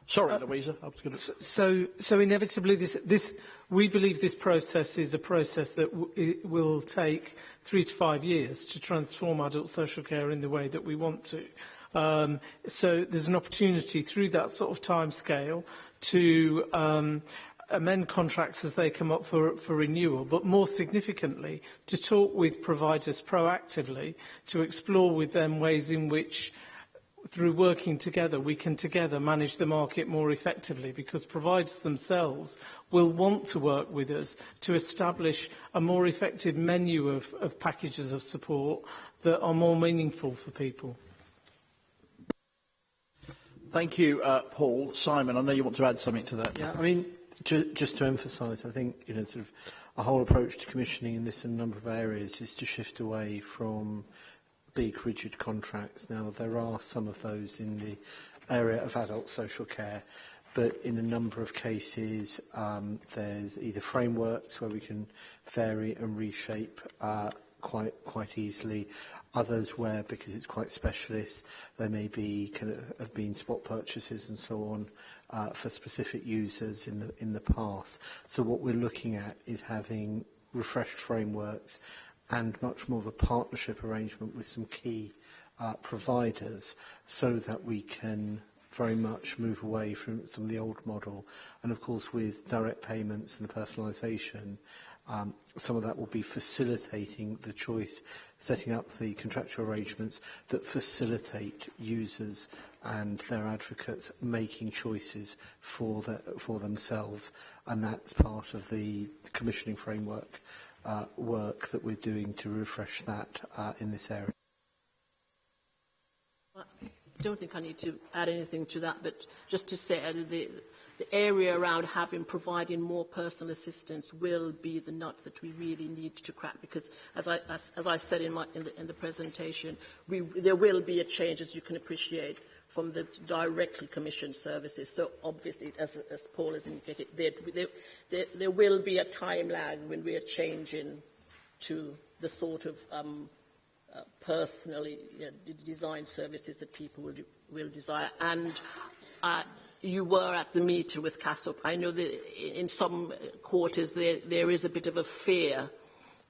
Sorry, Louisa. I was going to... So inevitably, we believe this process is a process that will take 3 to 5 years to transform adult social care in the way that we want to. So there's an opportunity through that sort of timescale to amend contracts as they come up for renewal, but more significantly, to talk with providers proactively, to explore with them ways in which, through working together, we can together manage the market more effectively, because providers themselves will want to work with us to establish a more effective menu of packages of support that are more meaningful for people. Thank you, Paul. Simon, I know you want to add something to that. Yeah, I mean, just to emphasise, I think sort of a whole approach to commissioning in this and a number of areas is to shift away from big, rigid contracts. Now, there are some of those in the area of adult social care, but in a number of cases, there's either frameworks where we can vary and reshape quite easily, others where, because it's quite specialist, there may be have been spot purchases and so on for specific users in the past. So what we're looking at is having refreshed frameworks and much more of a partnership arrangement with some key providers, so that we can very much move away from some of the old model. And of course, with direct payments and the personalisation, some of that will be facilitating the choice, setting up the contractual arrangements that facilitate users and their advocates making choices for themselves. And that's part of the commissioning framework work that we're doing to refresh that in this area. I don't think I need to add anything to that, but just to say the area around providing more personal assistance will be the nut that we really need to crack, because as I said in the presentation, there will be a change, as you can appreciate, from the directly commissioned services. So obviously, as Paul has indicated, there will be a time lag when we are changing to the sort of personally designed services that people will desire. And you were at the meeting with CASOP. I know that in some quarters there is a bit of a fear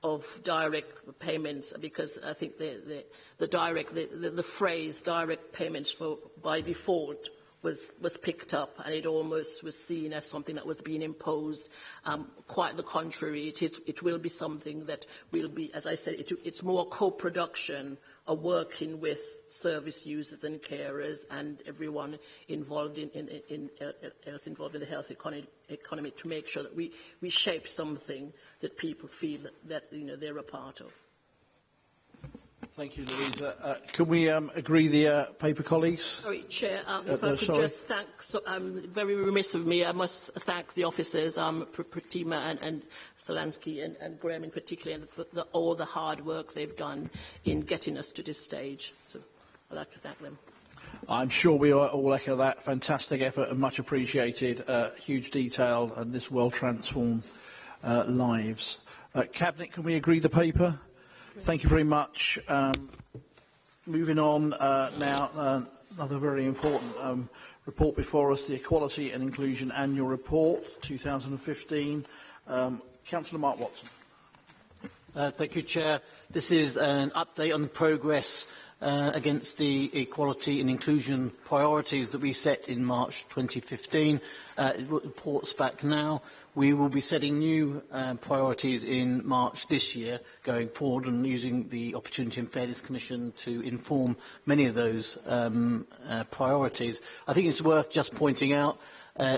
of direct payments, because I think the phrase direct payments by default was picked up, and it almost was seen as something that was being imposed. Quite the contrary, it will be something that will be, as I said, it's more co-production, a working with service users and carers and everyone involved involved in the health economy to make sure that we shape something that people feel that they're a part of. Thank you, Louisa. Can we agree the paper, colleagues? Sorry, Chair, if I could just thank, very remiss of me, I must thank the officers, Pratima and Solansky and Graham in particular, and for all the hard work they've done in getting us to this stage. So I'd like to thank them. I'm sure we all echo that. Fantastic effort and much appreciated. Huge detail and this well transformed lives. Cabinet, can we agree the paper? Thank you very much. Moving on now, another very important report before us, the Equality and Inclusion Annual Report 2015. Councillor Mark Watson. Thank you, Chair. This is an update on the progress against the equality and inclusion priorities that we set in March 2015. It reports back now. We will be setting new priorities in March this year going forward, and using the Opportunity and Fairness Commission to inform many of those priorities. I think it's worth just pointing out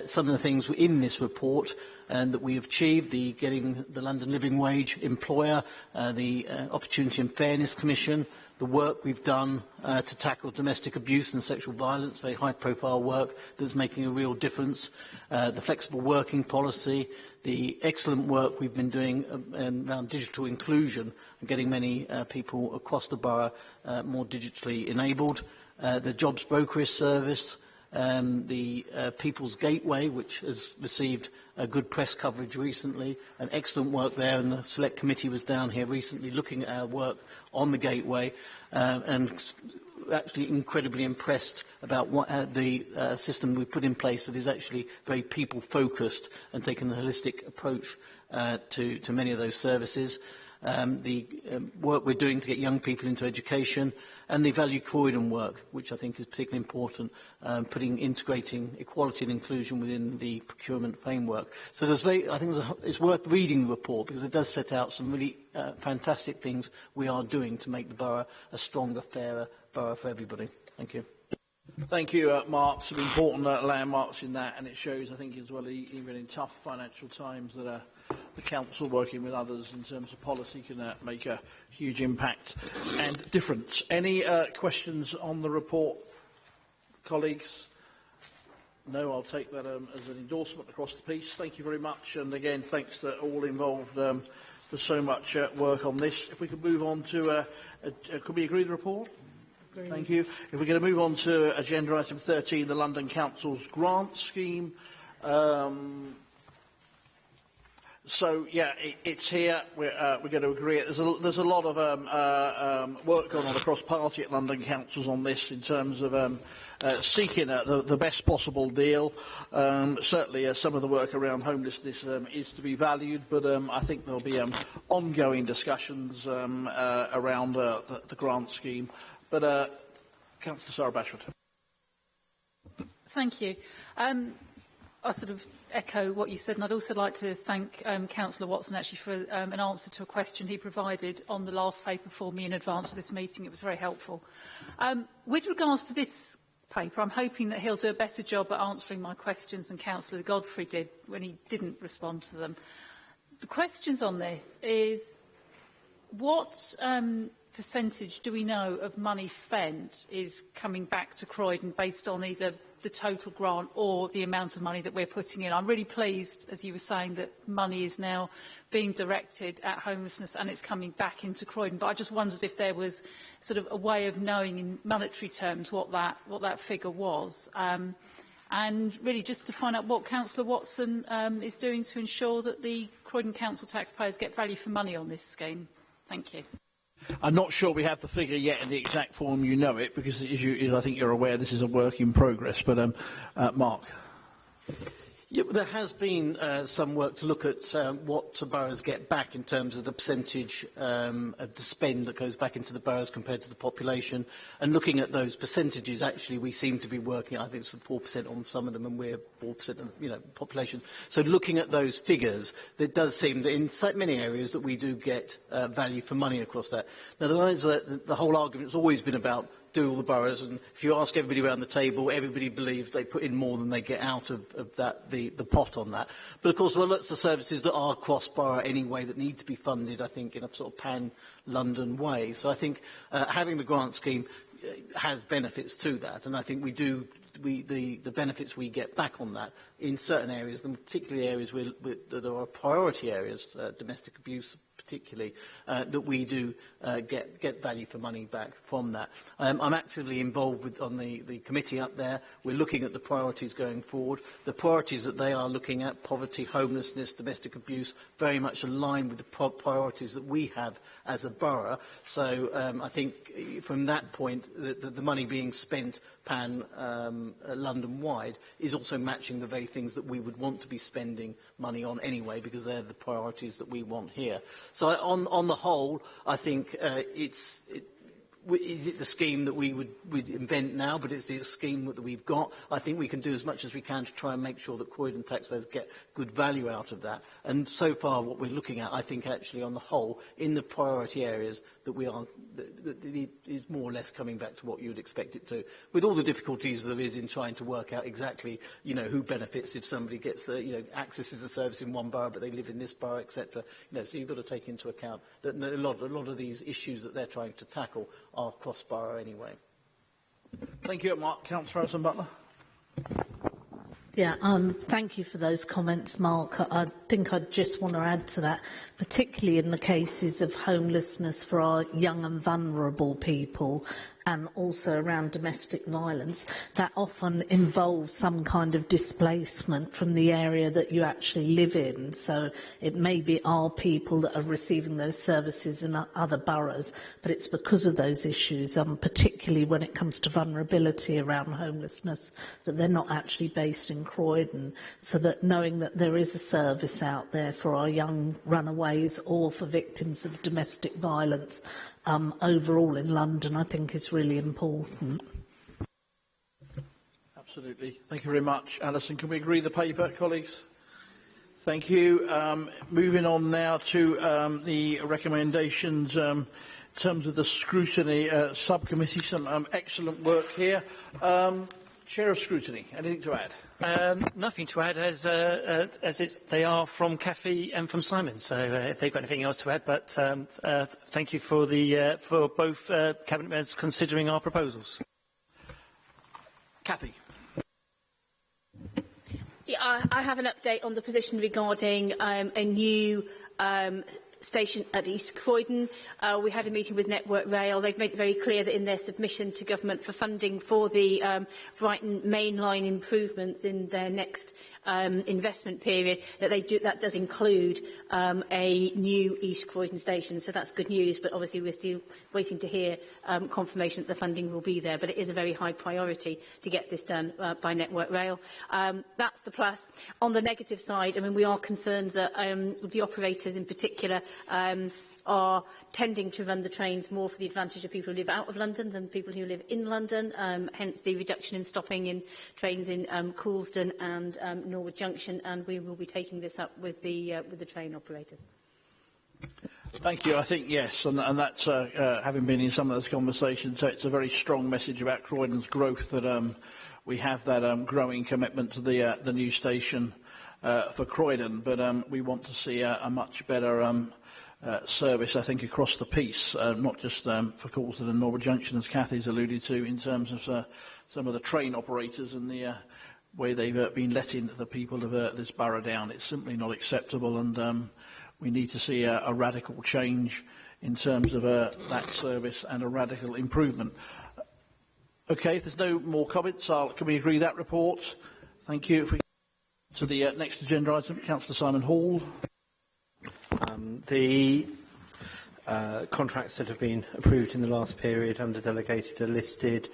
some of the things in this report and that we have achieved: getting the London Living Wage employer, the Opportunity and Fairness Commission, the work we've done to tackle domestic abuse and sexual violence, very high-profile work that's making a real difference, the flexible working policy, the excellent work we've been doing around digital inclusion and getting many people across the borough more digitally enabled, the jobs brokerage service, the People's Gateway, which has received good press coverage recently, and excellent work there, and the Select Committee was down here recently looking at our work on the Gateway, and actually incredibly impressed about what the system we put in place that is actually very people-focused and taking a holistic approach to many of those services. The work we're doing to get young people into education, and the Value Croydon work, which I think is particularly important, integrating equality and inclusion within the procurement framework. So I think it's worth reading the report, because it does set out some really fantastic things we are doing to make the borough a stronger, fairer borough for everybody. Thank you. Thank you, Mark. Some important landmarks in that, and it shows, I think, as well, even in tough financial times, that the council, working with others in terms of policy, can make a huge impact and difference. Any questions on the report, colleagues? No, I'll take that as an endorsement across the piece. Thank you very much, and again, thanks to all involved There's so much work on this. If we could move on to, could we agree the report? Agreed. Thank you. If we're going to move on to agenda item 13, the London Council's grant scheme. So, yeah, it's here. We're going to agree. There's a lot of work going on across party at London Councils on this in terms of seeking the best possible deal. Certainly, some of the work around homelessness is to be valued, but I think there'll be ongoing discussions around the grant scheme. But, Councillor Sarah Bashford. Thank you. I sort of echo what you said, and I'd also like to thank Councillor Watson actually for an answer to a question he provided on the last paper for me in advance of this meeting. It was very helpful. With regards to this paper, I'm hoping that he'll do a better job at answering my questions than Councillor Godfrey did when he didn't respond to them. The questions on this is, what percentage do we know of money spent is coming back to Croydon based on either the total grant or the amount of money that we're putting in? I'm really pleased, as you were saying, that money is now being directed at homelessness and it's coming back into Croydon. But I just wondered if there was sort of a way of knowing in monetary terms what that figure was. And really just to find out what Councillor Watson is doing to ensure that the Croydon Council taxpayers get value for money on this scheme. Thank you. I'm not sure we have the figure yet in the exact form you know it, because as I think you're aware, this is a work in progress. But Mark. Yeah, there has been some work to look at what boroughs get back in terms of the percentage of the spend that goes back into the boroughs compared to the population. And looking at those percentages, actually, we seem to be working, I think it's 4% on some of them, and we're 4% of population. So looking at those figures, it does seem that in so many areas that we do get value for money across that. Now, the whole argument has always been about do all the boroughs, and if you ask everybody around the table, everybody believes they put in more than they get out of that, the pot on that. But of course, there are lots of services that are cross-borough anyway that need to be funded, I think, in a sort of pan-London way. So I think having the grant scheme has benefits to that, and I think the benefits we get back on that in certain areas, and particularly areas that are priority areas, domestic abuse particularly, that we do get value for money back from that. I'm actively involved on the committee up there. We're looking at the priorities going forward. The priorities that they are looking at, poverty, homelessness, domestic abuse, very much aligned with the priorities that we have as a borough. So I think from that point, the money being spent London-wide is also matching the very things that we would want to be spending money on anyway, because they're the priorities that we want here. So on the whole, I think is it the scheme that we would invent now, but it's the scheme that we've got. I think we can do as much as we can to try and make sure that Croydon taxpayers get good value out of that. And so far, what we're looking at, I think, actually, on the whole, in the priority areas, that it is more or less coming back to what you would expect it to, with all the difficulties there is in trying to work out exactly, who benefits if somebody gets accesses a service in one borough, but they live in this borough, etc. So you've got to take into account that a lot of these issues that they're trying to tackle are cross-borough anyway. Thank you, Mark. Councillor Butler. Yeah, thank you for those comments, Mark. I think I just want to add to that, particularly in the cases of homelessness for our young and vulnerable people, and also around domestic violence, that often involves some kind of displacement from the area that you actually live in. So it may be our people that are receiving those services in other boroughs, but it's because of those issues, particularly when it comes to vulnerability around homelessness, that they're not actually based in Croydon. So that knowing that there is a service out there for our young runaways or for victims of domestic violence, overall in London, I think is really important. Absolutely. Thank you very much. Alison, can we agree the paper, colleagues? Thank you. Moving on now to the recommendations in terms of the scrutiny subcommittee. Some excellent work here. Chair of Scrutiny, anything to add? Nothing to add, as they are from Kathy and from Simon. So if they've got anything else to add, but thank you for both cabinet members considering our proposals. Kathy. Yeah, I have an update on the position regarding a new station at East Croydon. We had a meeting with Network Rail. They've made it very clear that in their submission to government for funding for the Brighton main line improvements in their next investment period, that does include a new East Croydon station. So that's good news, but obviously we're still waiting to hear confirmation that the funding will be there. But it is a very high priority to get this done by Network Rail. That's the plus. On the negative side, I mean, we are concerned that the operators in particular are tending to run the trains more for the advantage of people who live out of London than people who live in London, hence the reduction in stopping in trains in Coulsdon and Norwood Junction, and we will be taking this up with the train operators. Thank you. I think yes, and that's having been in some of those conversations, so it's a very strong message about Croydon's growth that we have that growing commitment to the new station for Croydon, but we want to see a much better service, I think, across the piece, not just for Coulsdon and Norwood Junction, as Cathy's alluded to, in terms of some of the train operators and the way they've been letting the people of this borough down. It's simply not acceptable, and we need to see a radical change in terms of that service and a radical improvement. Okay, if there's no more comments, can we agree that report? Thank you. If we to the next agenda item, Councillor Simon Hall. The contracts that have been approved in the last period under delegated are listed.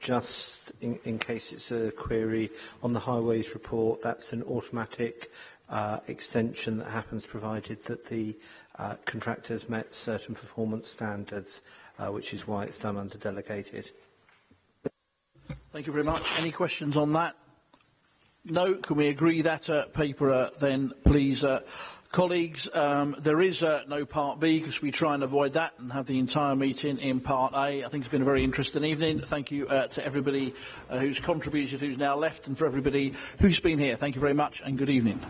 Just in case it's a query on the highways report, that's an automatic extension that happens provided that the contractors met certain performance standards, which is why it's done under delegated. Thank you very much. Any questions on that? No. Can we agree that paper then, please? Colleagues, there is no Part B because we try and avoid that and have the entire meeting in Part A. I think it's been a very interesting evening. Thank you to everybody who's contributed, who's now left, and for everybody who's been here. Thank you very much and good evening.